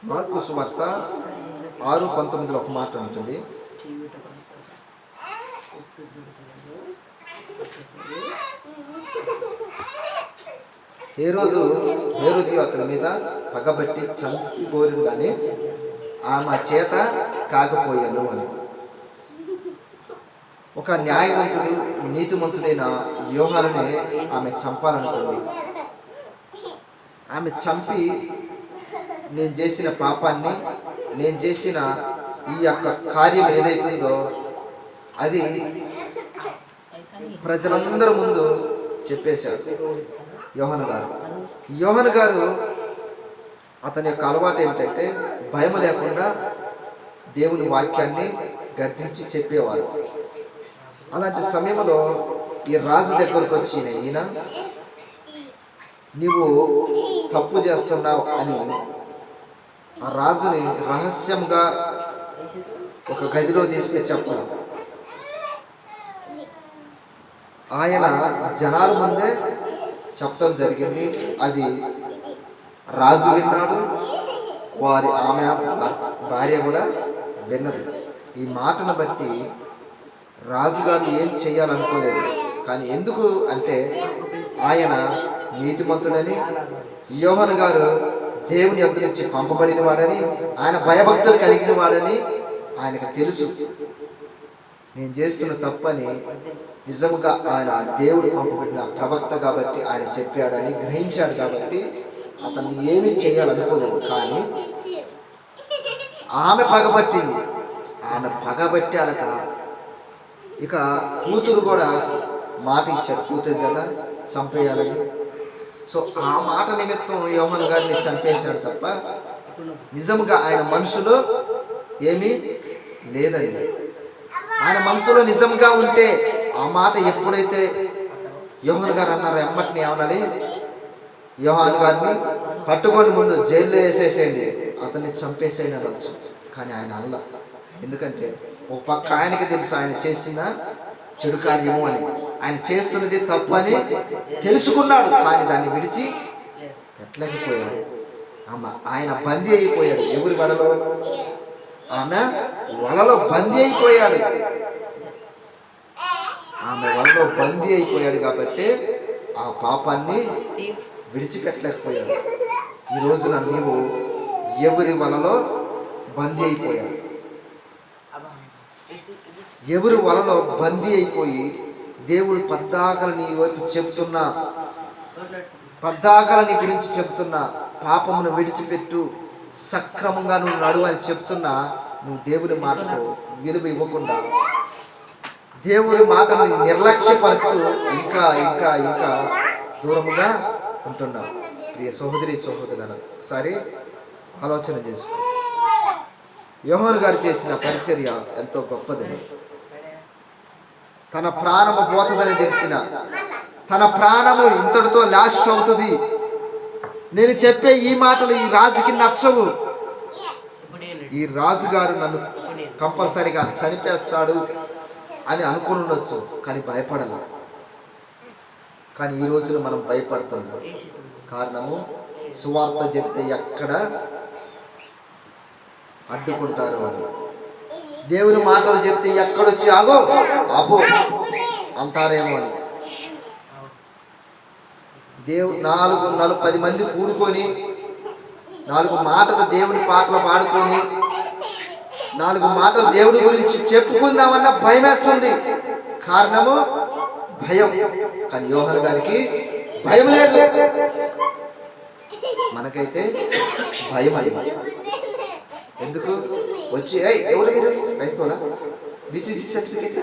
మార్కు సువార్త 6:19లో ఒక మాట ఉంటుంది. హేరోదు అతని మీద పగబట్టి చంపుకోరు కానీ ఆమె చేత కాకపోయాను అని. ఒక న్యాయవంతుడు నీతిమంతుడైన యోహానుని ఆమె చంపాలనుకుంది. ఆమె చంపి నేను చేసిన పాపాన్ని, నేను చేసిన ఈ యొక్క కార్యం ఏదైతుందో అది ప్రజలందరి ముందు చెప్పేశాడు యోహాను గారు. అతని యొక్క అలవాటు ఏమిటంటే భయం లేకుండా దేవుని వాక్యాన్ని గర్జించి చెప్పేవాడు. అలాంటి సమయంలో ఈ రాజు దగ్గరకు వచ్చి ఈయన నీవు తప్పు చేస్తున్నావు అని ఆ రాజుని రహస్యంగా ఒక గదిలో తీసుకొని చెప్పాలి. ఆయన జనాల ముందే చెప్పడం జరిగింది. అది రాజు విన్నాడు, ఆమె భార్య కూడా విన్నది. ఈ మాటను బట్టి రాజుగారు ఏం చేయాలనుకోలేదు. కానీ ఎందుకు అంటే ఆయన నీతిమంతుడని, యోహాను గారు దేవుని యొద్ద నుంచి పంపబడిన వాడని, ఆయన భయభక్తులు కలిగిన వాడని ఆయనకు తెలుసు. నేను చేస్తున్న తప్పని నిజముగా ఆయన దేవుడు పంపబడిన ప్రవక్త కాబట్టి ఆయన చెప్పాడని గ్రహించాడు. కాబట్టి అతన్ని ఏమీ చేయాలనుకోలేదు. కానీ ఆమె పగబట్టింది. ఆమె పగబట్టి అలక ఇక కూతురు కూడా మాట ఇచ్చాడు, కూతురు కదా చంపేయాలని. సో ఆ మాట నిమిత్తం యోహాను గారిని చంపేశాడు తప్ప నిజంగా ఆయన మనసులో ఏమీ లేదండి. ఆయన మనసులో నిజంగా ఉంటే ఆ మాట ఎప్పుడైతే యోహాను గారు అన్నారో ఎమ్మటిని ఏమనాలి, యోహాను గారిని పట్టుకొని ముందు జైల్లో వేసేసేయండి, అతన్ని చంపేసేయని అనొచ్చు, కానీ ఆయన అల్ల. ఎందుకంటే ఒక పక్క ఆయనకి తెలుసు ఆయన చేసిన చెడు కార్యము అని, ఆయన చేస్తున్నది తప్పు అని తెలుసుకున్నాడు, కానీ దాన్ని విడిచి ఎట్లయిపోయాడు. ఆయన బందీ అయిపోయాడు. ఎవరి వలలో? ఆమె వలలో బందీ అయిపోయాడు. ఆమె వలలో బందీ అయిపోయాడు కాబట్టి ఆ పాపాన్ని విడిచిపెట్టలేకపోయాడు. ఈ రోజున నీవు ఎవరి వలలో బందీ అయిపోయావు? ఎవరి వలలో బందీ అయిపోయి దేవుడు పద్దాకలు నీ వైపు చెప్తున్నా, పద్దాకల నీ గురించి చెప్తున్నా, పాపమును విడిచిపెట్టు, సక్రమంగా నువ్వు నడువు అని చెప్తున్నా, నువ్వు దేవుడి మాటకు విలువ ఇవ్వకుండా దేవుడి మాటని నిర్లక్ష్యపరుస్తూ ఇంకా ఇంకా ఇంకా దూరముగా ఉంటున్నావు. ప్రియ సహోదరి సహోదరులను ఒకసారి ఆలోచన చేసుకో. యోహాను గారు చేసిన పరిచర్య ఎంతో గొప్పదని, తన ప్రాణము పోతుందని తెలిసిన, తన ప్రాణము ఇంతటితో లాస్ట్ అవుతుంది, నేను చెప్పే ఈ మాటలు ఈ రాజుకి నచ్చవు, ఈ రాజుగారు నన్ను కంపల్సరిగా చనిపేస్తాడు అని అనుకుని ఉండొచ్చు, కానీ భయపడలే. కానీ ఈ రోజున మనం భయపడుతున్నాం. కారణము సువార్త చెప్తే ఎక్కడ అడ్డుకుంటారు అని, దేవుని మాటలు చెప్తే ఎక్కడొచ్చి ఆగో ఆపో అంటారేమో అని. దేవుడు 10 మంది కూడుకొని 4 మాటలు దేవుని పాటలు పాడుకొని 4 మాటలు దేవుడి గురించి చెప్పుకుందామన్న భయం వేస్తుంది. కారణము భయం. కానీ యోహాను గారికి భయం లేదు, మనకైతే భయం అది. ఎందుకు వచ్చి ఎవరు మీరు క్రైస్తవులా? బీసీసీ సర్టిఫికేట్,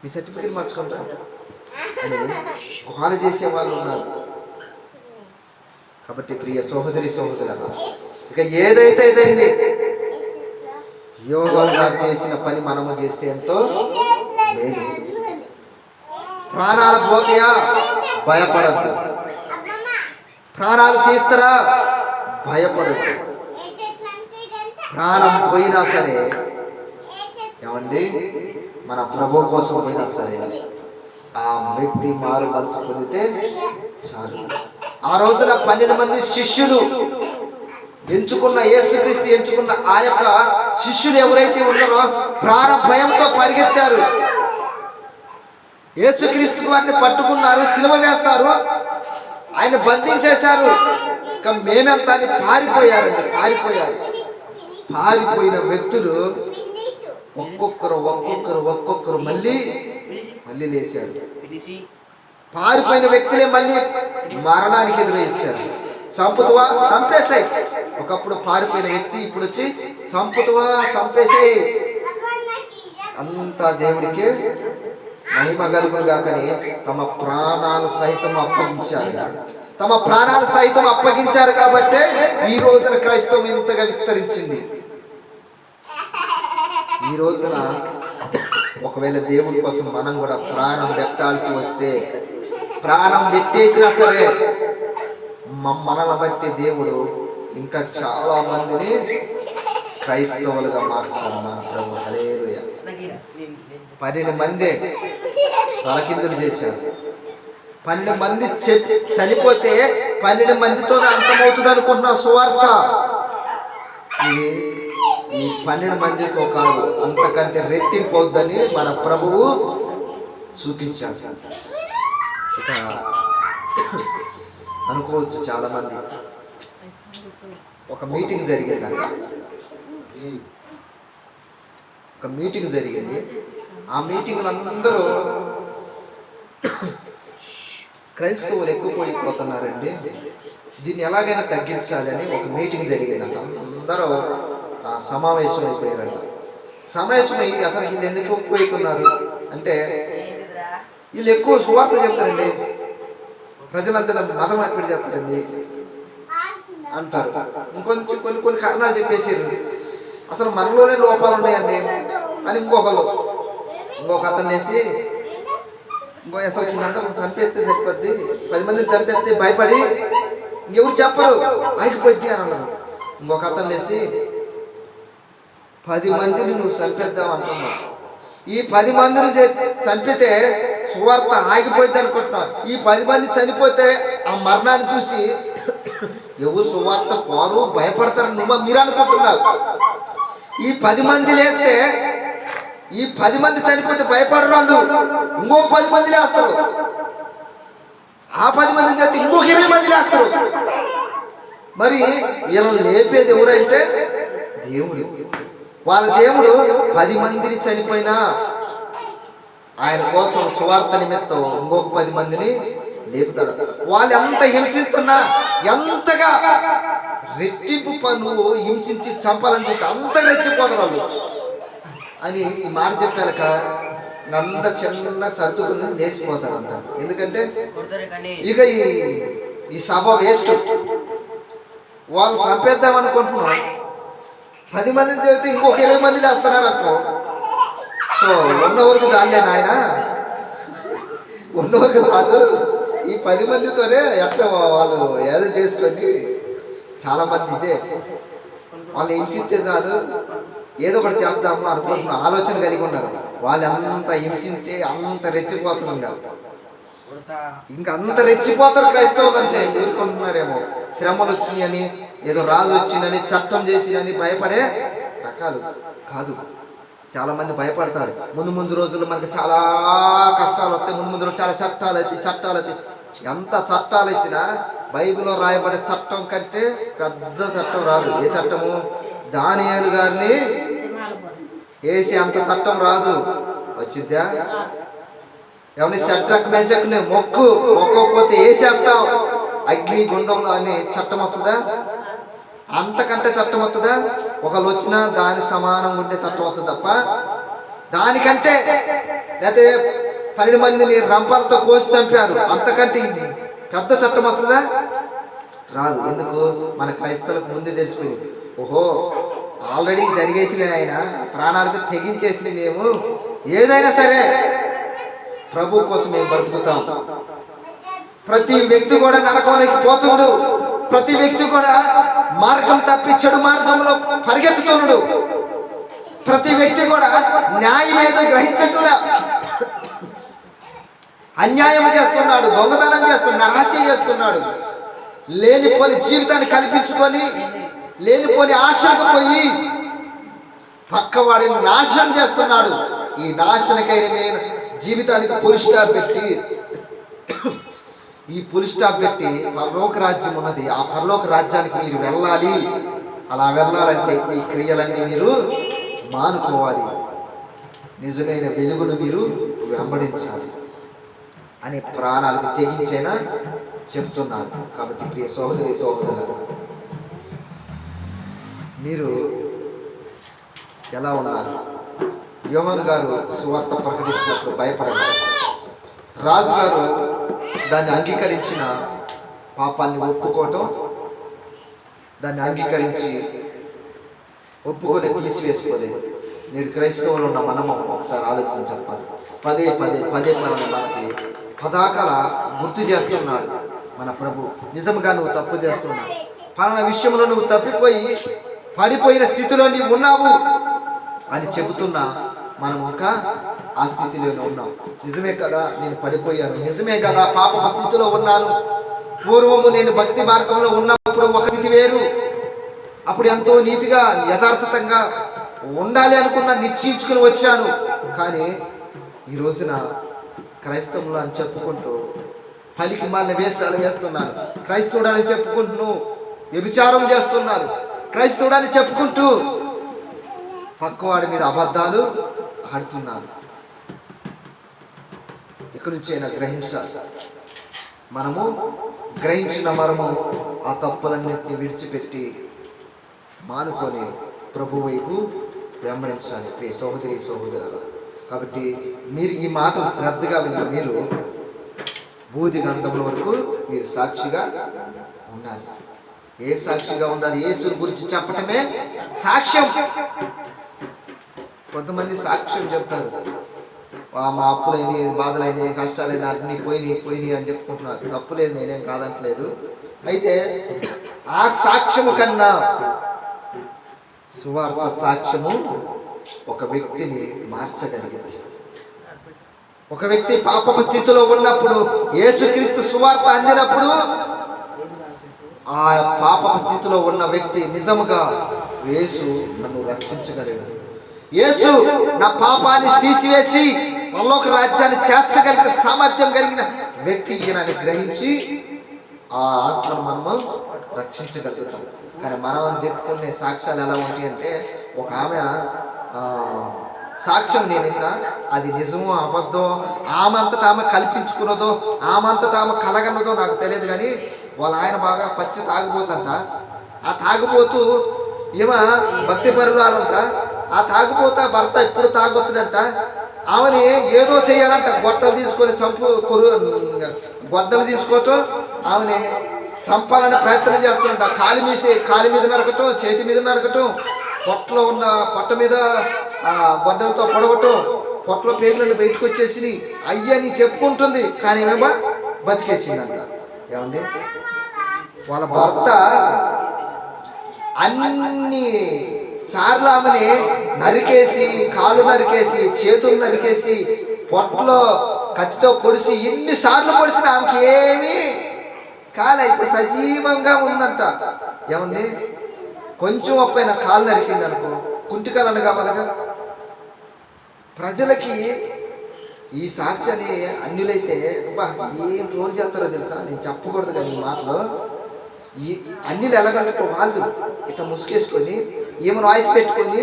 మీ సర్టిఫికేట్ మార్చుకుంటా అని గోల చేసే వాళ్ళు ఉన్నారు. కాబట్టి ప్రియ సహోదరి సహోదరుల, ఇక ఏదైతే ఇదైంది, యోగాలు గారు చేసిన పని మనము చేస్తే ఎంతో లేదు. ప్రాణాలు పోతాయా? భయపడద్దు. ప్రాణాలు తీస్తారా? భయపడద్దు. ప్రాణం పోయినా సరే ఏమండి, మన ప్రభు కోసం పోయినా సరే ఆ వ్యక్తి మారు మనసు పొందితే చాలు. ఆ రోజున 12 మంది శిష్యులు ఎంచుకున్న, యేసుక్రీస్తు ఎంచుకున్న ఆ యొక్క శిష్యులు ఎవరైతే ఉన్నారో ప్రాణ భయంతో పరిగెత్తారు. యేసుక్రీస్తు వారిని పట్టుకున్నారు, సిలువ వేస్తారు, ఆయన బంధించేశారు. ఇక మేమెంత అని పారిపోయారండి. పారిపోయిన వ్యక్తులు ఒక్కొక్కరు మళ్ళీ లేచారు. పారిపోయిన వ్యక్తులే మళ్ళీ మరణానికి ఎదురొచ్చారు. చంపుతువా? చంపేసాయి. ఒకప్పుడు పారిపోయిన వ్యక్తి ఇప్పుడు వచ్చి చంపుతువా? చంపేసాయి. అంతా దేవుడికి మహిమ కలుగును గాకని తమ ప్రాణాలు సైతం అప్పగించారు కాబట్టే ఈ రోజున క్రైస్తవం ఇంతగా విస్తరించింది. ఈ రోజున ఒకవేళ దేవుడి కోసం మనం కూడా ప్రాణం పెట్టాల్సి వస్తే, ప్రాణం పెట్టేసినా సరే మనల్ని బట్టి దేవుడు ఇంకా చాలా మందిని క్రైస్తవులుగా మారుస్తున్నారు. ప్రభు హల్లెలూయా. 12 మంది తలకిందులు చేశారు. 12 మంది చనిపోతే 12 మందితో అంతమవుతుంది అనుకుంటున్నాం సువార్త. ఈ 12 మందితో కాదు, అంతకంటే రెట్టింపు అవుద్దని మన ప్రభువు చూపించాడు. ఇక అనుకోవచ్చు చాలామంది, ఒక మీటింగ్ జరిగింది. ఆ మీటింగ్లో అందరూ క్రైస్తవులు ఎక్కువైపోతున్నారండి, దీన్ని ఎలాగైనా తగ్గించాలి అని ఒక మీటింగ్ జరిగిందంట. అందరూ సమావేశం అయిపోయారంట. సమావేశమై అసలు వీళ్ళు ఎందుకు ఎక్కువైతున్నారు అంటే, వీళ్ళు ఎక్కువ సువార్త చెప్తారండి, ప్రజలంతా మతం మార్పిడి చేస్తారండి అంటారు. కొన్ని కారణాలు చెప్పేసారు. అసలు మనలోనే లోపాలు ఉన్నాయండి అని ఇంకొక అతను వేసి అసలు వీళ్ళంతా చంపేస్తే సరిపోద్ది, 10 మందిని చంపేస్తే భయపడి ఇంకెవరు చెప్పరు, ఆగిపోయింది అని అన్నారు. ఇంకొక అతను లేచి 10 మందిని నువ్వు చంపేద్దాం అంటున్నావు. ఈ 10 మందిని చంపితే సువార్త ఆగిపోయింది అనుకుంటున్నావు. ఈ 10 మంది చనిపోతే ఆ మరణాన్ని చూసి ఎవరు సువార్త వారు భయపడతారు మీరు అనుకుంటున్నారు. ఈ 10 మంది లేస్తే ఈ 10 మంది చనిపోతే భయపడరు వాళ్ళు, ఇంకొక 10 మంది లేస్తారు. ఆ 10 మందిని చేస్తే ఇంకొక 20 మంది లేస్తారు. మరి వీళ్ళని లేపేది ఎవరంటే దేవుడు. వాళ్ళ దేవుడు 10 మందిని చనిపోయినా ఆయన కోసం సువార్త నిమిత్తం ఇంకొక 10 మందిని లేపుతాడు. వాళ్ళు ఎంత హింసిస్తున్నా, ఎంతగా రెట్టింపు నువ్వు హింసించి చంపాలని చెప్పి అంతగా రెచ్చిపోతారు వాళ్ళు అని ఈ మాట చెప్పాక నంద చిన్న సర్దుకుని లేచిపోతారు అంట. ఎందుకంటే ఇక ఈ సభ వేస్ట్, వాళ్ళు చంపేద్దాం అనుకుంటున్నాం. 10 మందిని చెబితే ఇంకొక 20 మంది లేస్తున్నారు అనుకో. సో ఉన్న వరకు చాలే నాయన, ఉన్న వరకు కాదు, ఈ 10 మందితోనే ఎట్లా వాళ్ళు ఏదో చేసుకొని చాలామంది ఇదే వాళ్ళు హింసిస్తే చాలు ఏదో ఒకటి చేద్దాము అనుకుంటున్న ఆలోచన కలిగి ఉన్నారు. వాళ్ళు అంత హింసిస్తే అంత రెచ్చిపోతున్నారు, ఇంకా అంత రెచ్చిపోతారు. క్రైస్తవులు అంటే ఊరుకుంటున్నారేమో, శ్రమలు వచ్చినాయని, ఏదో రాజు వచ్చిందని, చట్టం చేసినని భయపడే రకాలు కాదు. చాలామంది భయపడతారు. ముందు రోజుల్లో మనకి చాలా కష్టాలు వస్తాయి, ముందు రోజులు చాలా చట్టాలు అవుతాయి. ఎంత చట్టాలు ఇచ్చినా బైబిల్లో రాయబడే చట్టం కంటే పెద్ద చట్టం రాదు. ఏ చట్టము? దానియేలు గారిని వేసి అంత చట్టం రాదు. వచ్చిద్దా? ఎవరిని షడ్రక్ మేషకుని మొక్కకపోతే వేసేస్తాం అగ్ని గుండంలో అని చట్టం వస్తుందా? అంతకంటే చట్టం వస్తుందా? ఒకళ్ళు వచ్చినా దాని సమానంగా ఉండే చట్టం వస్తుంది తప్ప దానికంటే, లేకపోతే 12 మందిని రంపాలతో కోసి చంపారు, అంతకంటే పెద్ద చట్టం వస్తుందా? రాదు. ఎందుకు? మన క్రైస్తవులకు ముందే తెలిసిపోయింది. ఓహో ఆల్రెడీ జరిగేసిన ఆయన ప్రాణాలకు తెగించేసిన మేము ఏదైనా సరే ప్రభు కోసం మేము బ్రతుకుతాం. ప్రతి వ్యక్తి కూడా నరకానికి పోతున్నాడు. ప్రతి వ్యక్తి కూడా మార్గం తప్పి చెడు మార్గంలో పరిగెత్తుతున్నాడు. ప్రతి వ్యక్తి కూడా న్యాయం ఏదో గ్రహించట్లా, అన్యాయం చేస్తున్నాడు, దొంగతనం చేస్తున్నాడు, నరహత్య చేస్తున్నాడు, లేనిపోని జీవితాన్ని కల్పించుకొని లేనిపోని ఆశలకు పోయి పక్కవాడిని నాశనం చేస్తున్నాడు. ఈ నాశనకైన జీవితానికి పులి స్టాప్ పెట్టి, ఈ పులి స్టాప్ పెట్టి పరలోక రాజ్యం ఉన్నది, ఆ పరలోక రాజ్యానికి మీరు వెళ్ళాలి. అలా వెళ్ళాలంటే ఈ క్రియలన్నీ మీరు మానుకోవాలి, నిజమైన వెలుగును మీరు వెంబడించాలి అని ప్రాణాలకు తెగించైనా చెప్తున్నారు. కాబట్టి ప్రియ సహోదరి సహోదరులారా, మీరు ఎలా ఉన్నారు? యోహాను గారు సువార్త ప్రకటించినప్పుడు భయపడలేదు. రాజుగారు దాన్ని అంగీకరించిన పాపాన్ని ఒప్పుకోవటం, దాన్ని అంగీకరించి ఒప్పుకొని తీసివేసుకోలేదు. నేడు క్రైస్తవులు ఉన్న మనము ఒకసారి ఆలోచన చెప్పాలి. పదే మనకి పదాకల గుర్తు చేస్తున్నాడు మన ప్రభు. నిజంగా నువ్వు తప్పు చేస్తున్నావు, పలానా విషయంలో నువ్వు తప్పిపోయి పడిపోయిన స్థితిలో నీవు ఉన్నావు అని చెబుతున్నా మనం ఇంకా ఆ స్థితిలోనే ఉన్నాం. నిజమే కదా, నేను పడిపోయాను, నిజమే కదా, పాప స్థితిలో ఉన్నాను. పూర్వము నేను భక్తి మార్గంలో ఉన్నప్పుడు ఒక స్థితి వేరు, అప్పుడు ఎంతో నీతిగా యథార్థతంగా ఉండాలి అనుకున్నా, నిశ్చయించుకుని వచ్చాను. కానీ ఈ రోజున క్రైస్తవులు అని చెప్పుకుంటూ పలికి మాలిన వేషాలు వేస్తున్నారు. క్రైస్తవుడు అని చెప్పుకుంటూ వ్యభిచారం చేస్తున్నారు. క్రైస్తవుడు అని చెప్పుకుంటూ పక్కవాడి మీద అబద్ధాలు ఆడుతున్నారు. ఇక్కడి నుంచి అయినా గ్రహించాలి. మనము గ్రహించిన మరము ఆ తప్పులన్నింటినీ విడిచిపెట్టి మానుకొని ప్రభు వైపు వెంబడించాలి. ప్రియ సహోదరి సహోదరులారా, కాబట్టి మీరు ఈ మాటలు శ్రద్ధగా విన్న మీరు బూది గంధముల వరకు మీరు సాక్షిగా ఉండాలి. ఏ సాక్షిగా ఉండాలి? యేసు గురించి చెప్పటమే సాక్ష్యం. కొంతమంది సాక్ష్యం చెప్తారు, మా అప్పులైనవి, బాధలైనవి, కష్టాలైన అన్నీ పోయినాయి అని చెప్పుకుంటున్నారు. తప్పులేదు, నేనేం కాదంటలేదు. అయితే ఆ సాక్ష్యము కన్నా సువార్త సాక్ష్యము ఒక వ్యక్తిని మార్చగలిగింది. ఒక వ్యక్తి పాపపు స్థితిలో ఉన్నప్పుడు యేసుక్రీస్తు సువార్త అందినప్పుడు ఆ పాపపు స్థితిలో ఉన్న వ్యక్తి నిజముగా యేసు నన్ను రక్షించగలిగాడు, యేసు నా పాపాన్ని తీసివేసి పరలోక రాజ్యాన్ని చేర్చగలిగిన సామర్థ్యం కలిగిన వ్యక్తి ఈయనని గ్రహించి ఆ ఆత్మను మనము రక్షించగలుగుతాం. కానీ మనం చెప్పుకునే సాక్ష్యాలు ఎలా ఉంటాయి అంటే, ఒక ఆమె సాక్ష్యం నేను ఇంకా అది నిజమో అబద్ధం, ఆమె కల్పించుకున్నదో ఆమె కలగన్నదో నాకు తెలియదు, కానీ వాళ్ళ ఆయన బాగా పచ్చి తాగుబోతంట. ఆ తాగుబోతూ ఈమె భక్తి పరివారంట. ఆ తాగుబోతా భర్త ఎప్పుడు తాగొత్తుడంట. ఆమెని ఏదో చేయాలంట, గొడ్డలు తీసుకొని గొడ్డలు తీసుకోవటం, ఆమెని చంపాలని ప్రయత్నం చేస్తుంట. కాలి మీద నరకటం, చేతి మీద నరకటం, పొట్ట మీద గొడ్డలతో పొడవటం, పొట్టలో పేగులను బయటకు వచ్చేసి అయ్యని చెప్పుకుంటుంది. కానీ ఏమేమో బతికేసిందంట. ఏమండి, వాళ్ళ భర్త అన్ని సార్లు ఆమెని నరికేసి, కాలు నరికేసి, చేతులు నరికేసి, పొట్టలో కత్తితో పొడిసి ఎన్నిసార్లు పొడిసిన ఆమెకి ఏమీ కాలే. ఇప్పుడు సజీవంగా ఉందంట. ఏమండి, కొంచెం అప్పైన కాలు నరికింది అనుకో, కుంటికాలను కావాలగా. ప్రజలకి ఈ సాక్ష్యాన్ని అన్యులైతే ఏం ట్రోల్ చేస్తారో తెలుసా, నేను చెప్పకూడదు కానీ ఈ మాటలో. ఈ అన్యులు ఎలాగంటే వాళ్ళు ఇట్లా ముసుగేసుకొని ఏమైనా వాయిస్ పెట్టుకొని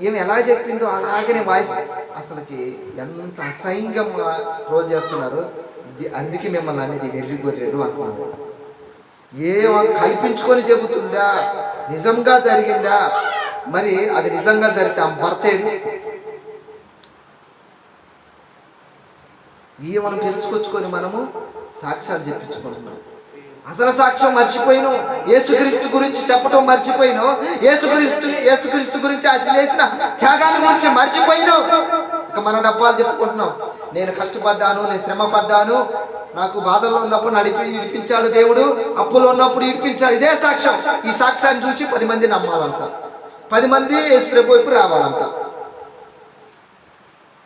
ఏమి ఎలా చెప్పిందో అలాగనే వాయిస్, అసలుకి ఎంత అసహ్యంగా ట్రోల్ చేస్తున్నారు. అందుకే మిమ్మల్ని అనేది వెర్రి గొర్రెలు అంటున్నారు. కల్పించుకొని చెబుతుందా, నిజంగా జరిగిందా? మరి అది నిజంగా జరిగితే ఆ భర్తేడి మనం పిలుచుకొచ్చుకొని మనము సాక్ష్యాలు చెప్పించుకుంటున్నాం. అసలు సాక్ష్యం మర్చిపోయిను, యేసుక్రీస్తు గురించి చెప్పటం మర్చిపోయిను, యేసుక్రీస్తు గురించి అసలు చేసిన త్యాగాన్ని గురించి మర్చిపోయిను. ఇక మన డబ్బాలు చెప్పుకుంటున్నాం. నేను కష్టపడ్డాను, నేను శ్రమ పడ్డాను, నాకు బాధల్లో ఉన్నప్పుడు ఇడిపించాడు దేవుడు, అప్పులో ఉన్నప్పుడు ఇడిపించాడు. ఇదే సాక్ష్యం. ఈ సాక్ష్యాన్ని చూసి 10 మంది నమ్మాలంట, 10 మంది యేసు ప్రభు వైపు రావాలంట.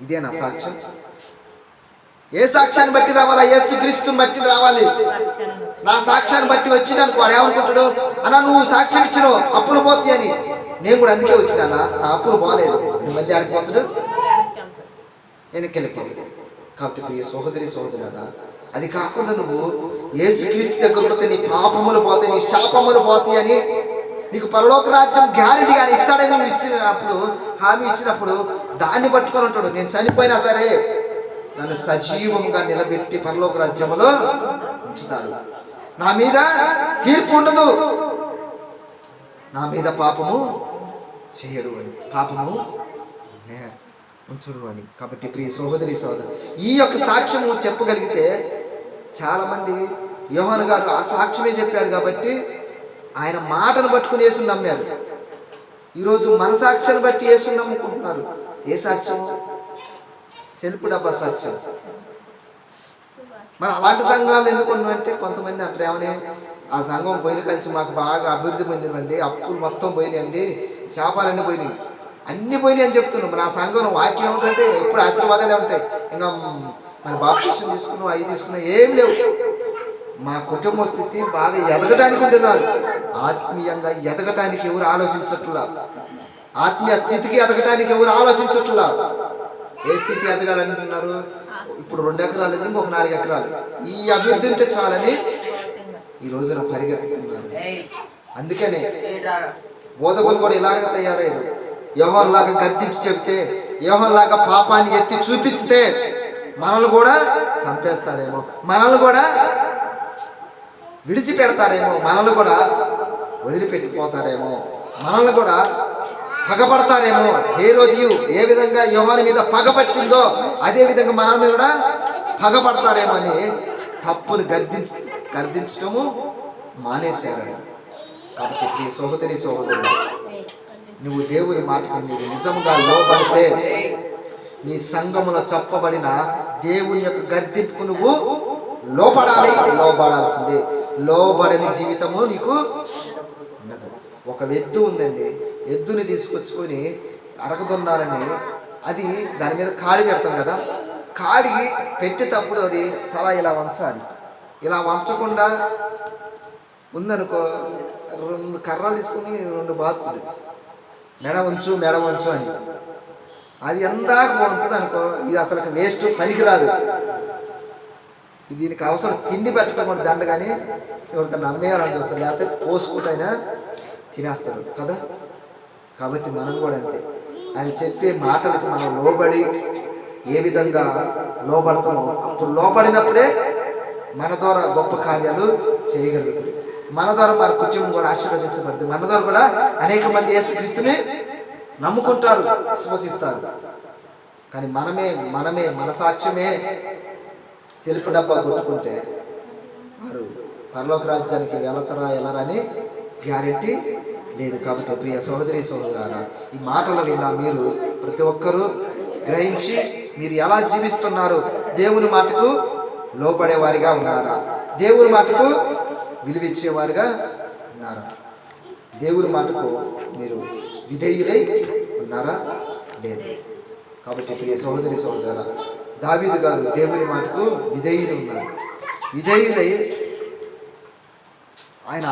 ఇదేనా సాక్ష్యం? ఏ సాక్ష్యాన్ని బట్టి రావాలా? యేసుక్రీస్తుని బట్టి రావాలి. నా సాక్ష్యాన్ని బట్టి వచ్చినాను వాడు ఏమనుకుంటాడు, అన్నా నువ్వు సాక్ష్యం ఇచ్చినావు అప్పులు పోతాయి అని. నేను కూడా అందుకే వచ్చినానా, నా అప్పులు పోలేదు, మళ్ళీ ఆడిపోతాడు, వెనక్కి వెళ్ళిపోతాడు. కాబట్టి ప్రియ సహోదరి సహోదరుడా, అది కాకుండా నువ్వు యేసుక్రీస్తు దగ్గర పోతే నీ పాపములు పోతాయి, నీ శాపములు పోతాయి అని నీకు పరలోక రాజ్యం గ్యారెంటీ కానీ ఇస్తాడని నువ్వు ఇచ్చినప్పుడు, హామీ ఇచ్చినప్పుడు దాన్ని పట్టుకొని ఉంటాడు. నేను చనిపోయినా సరే నన్ను సజీవంగా నిలబెట్టి పరలోక రాజ్యములో ఉంచుతాడు. నా మీద తీర్పు ఉండదు, నా మీద పాపము చేయడు అని, పాపము ఉంచుడు అని. కాబట్టి ప్రియ సహోదరి సహోదరు, ఈ యొక్క సాక్ష్యము చెప్పగలిగితే చాలామంది, యోహాను గారు ఆ సాక్ష్యమే చెప్పాడు కాబట్టి ఆయన మాటను పట్టుకుని యేసుని నమ్మారు. ఈరోజు మన సాక్ష్యాన్ని బట్టి యేసుని నమ్ముకుంటున్నారు. ఏ సాక్ష్యము? సెల్ఫ్ డబ్బా సాక్ష్యం. మరి అలాంటి సంఘాలు ఎందుకు ఉన్నాయంటే, కొంతమంది అంటారు ఏమని, ఆ సంఘం పోయిన కంచి మాకు బాగా అభివృద్ధి పొందిందండి, అప్పులు మొత్తం పోయినాయండి, శాపాలన్నీ పోయినాయి, అన్నీ పోయినాయి అని చెప్తున్నాం. మరి ఆ సంఘం వాక్యం ఏమిటంటే ఎప్పుడు ఆశీర్వాదాలే ఉంటాయి. ఇంకా మన బాప్టిజం తీసుకున్నాం, అవి తీసుకున్నాం, ఏం లేవు. మా కుటుంబ స్థితి బాగా ఎదగటానికి ఉంటే చాలు. ఆత్మీయంగా ఎదగటానికి ఎవరు ఆలోచించట్లా, ఆత్మీయ స్థితికి ఎదగటానికి ఎవరు ఆలోచించట్లా. ఏ స్థితి ఎదగాలంటున్నారు? ఇప్పుడు 2 ఎకరాలు ఇంకొక 4 ఎకరాలు, ఈ అభివృద్ధి ఉంటే చాలని ఈ రోజున పరిగెత్తుతున్నారు. అందుకనే బోధకులు కూడా ఇలాగే తయారయ్యారు. యోహానులాగా గర్దించి చెబితే, యోహానులాగా పాపాన్ని ఎత్తి చూపిస్తే మనల్ని కూడా చంపేస్తారేమో, మనల్ని కూడా విడిచిపెడతారేమో, మనల్ని కూడా వదిలిపెట్టిపోతారేమో, మనల్ని కూడా పగపడతారేమో. హేరోదియు ఏ విధంగా యోహాను మీద పగపట్టిందో అదే విధంగా మన మీద కూడా పగపడతారేమో అని తప్పును గర్దించటము మానేశారు. కాబట్టి సహోదరి సహోదరుడు, నువ్వు దేవుని మాటకు నీవు నిజంగా లోబడితే, నీ సంఘములో చెప్పబడిన దేవుని యొక్క గర్దింపుకు నువ్వు లోబడాల్సిందే. లోబడని జీవితము నీకు ఉండదు. ఒక ఎద్దు ఉందండి, ఎద్దుని తీసుకొచ్చుకొని అరగదున్నారని అది దాని మీద కాడి పెడతాం కదా, కాడి పెట్టేటప్పుడు అది తల ఇలా వంచాలి. ఇలా వంచకుండా ఉందనుకో, 2 కర్రలు తీసుకుని 2 బాతులు మెడ వంచు అని, అది ఎందాక వంచదు అనుకో, ఇది అసలు వేస్ట్, పనికిరాదు. దీనికి అవసరం తిండి పెట్టడం దండ, కానీ ఎవరికి నమ్మేయాలని చూస్తారు, లేకపోతే పోసుకుంటైనా తినేస్తారు కదా. కాబట్టి మనం కూడా అంతే, ఆయన చెప్పే మాటలకు మనం లోబడి ఏ విధంగా లోబడతామో, అప్పుడు లోబడినప్పుడే మన ద్వారా గొప్ప కార్యాలు చేయగలుగుతుంది. మన ద్వారా మన కుటుంబం కూడా ఆశీర్వదించబడుతుంది. మన ద్వారా కూడా అనేక మంది యేసుక్రీస్తుని నమ్ముకుంటారు, విశ్వసిస్తారు. కానీ మనమే మన సాక్ష్యమే సెల్ఫ్ డబ్బా కొట్టుకుంటే వారు పరలోక రాజ్యానికి వెళతారా వెళ్ళరని గ్యారెంటీ లేదు. కాబట్టి ప్రియ సహోదరి సహోదరులారా, ఈ మాటలు విన్నా మీరు ప్రతి ఒక్కరూ గ్రహించి మీరు ఎలా జీవిస్తున్నారు, దేవుని మాటకు లోపడేవారిగా ఉన్నారా, దేవుని మాటకు విలువిచ్చేవారిగా ఉన్నారా, దేవుని మాటకు మీరు విధేయులై ఉన్నారా లేదు. కాబట్టి ప్రియ సహోదరి సహోదరులారా, దావీదు గారు దేవుని మాటకు విధేయులు ఉన్నారు. విధేయులై ఆయన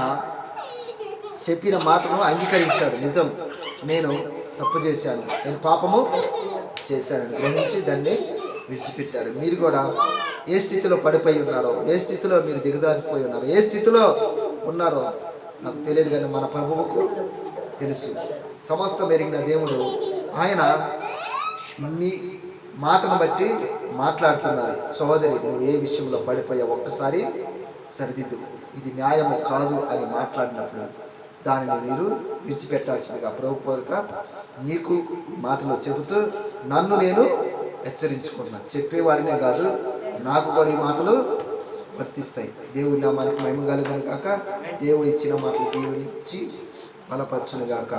చెప్పిన మాటను అంగీకరించాడు. నిజం, నేను తప్పు చేశాను, నేను పాపము చేశానని గ్రహించి దాన్ని విడిచిపెట్టారు. మీరు కూడా ఏ స్థితిలో పడిపోయి ఉన్నారో, ఏ స్థితిలో మీరు దిగజారిపోయి ఉన్నారో, ఏ స్థితిలో ఉన్నారో నాకు తెలియదు, కానీ మన ప్రభువుకు తెలుసు. సమస్తం ఎరిగిన దేవుడు ఆయన మీ మాటను బట్టి మాట్లాడుతున్నారు. సహోదరి, నువ్వు ఏ విషయంలో పడిపోయా ఒక్కసారి సరిదిద్దు, ఇది న్యాయము కాదు అని మాట్లాడినప్పుడు దానిని మీరు విడిచిపెట్టాల్సిందిగా ప్రభువుక నీకు మాటలు చెబుతూ నన్ను నేను హెచ్చరించుకున్నాను. చెప్పేవాడినే కాదు, నాకు కూడా ఈ మాటలు వర్తిస్తాయి. దేవుడి నామానికి మహిమ కలుగును గాక. దేవుడు ఇచ్చిన మాటలు దేవుడు ఇచ్చి బలపరచును గాక.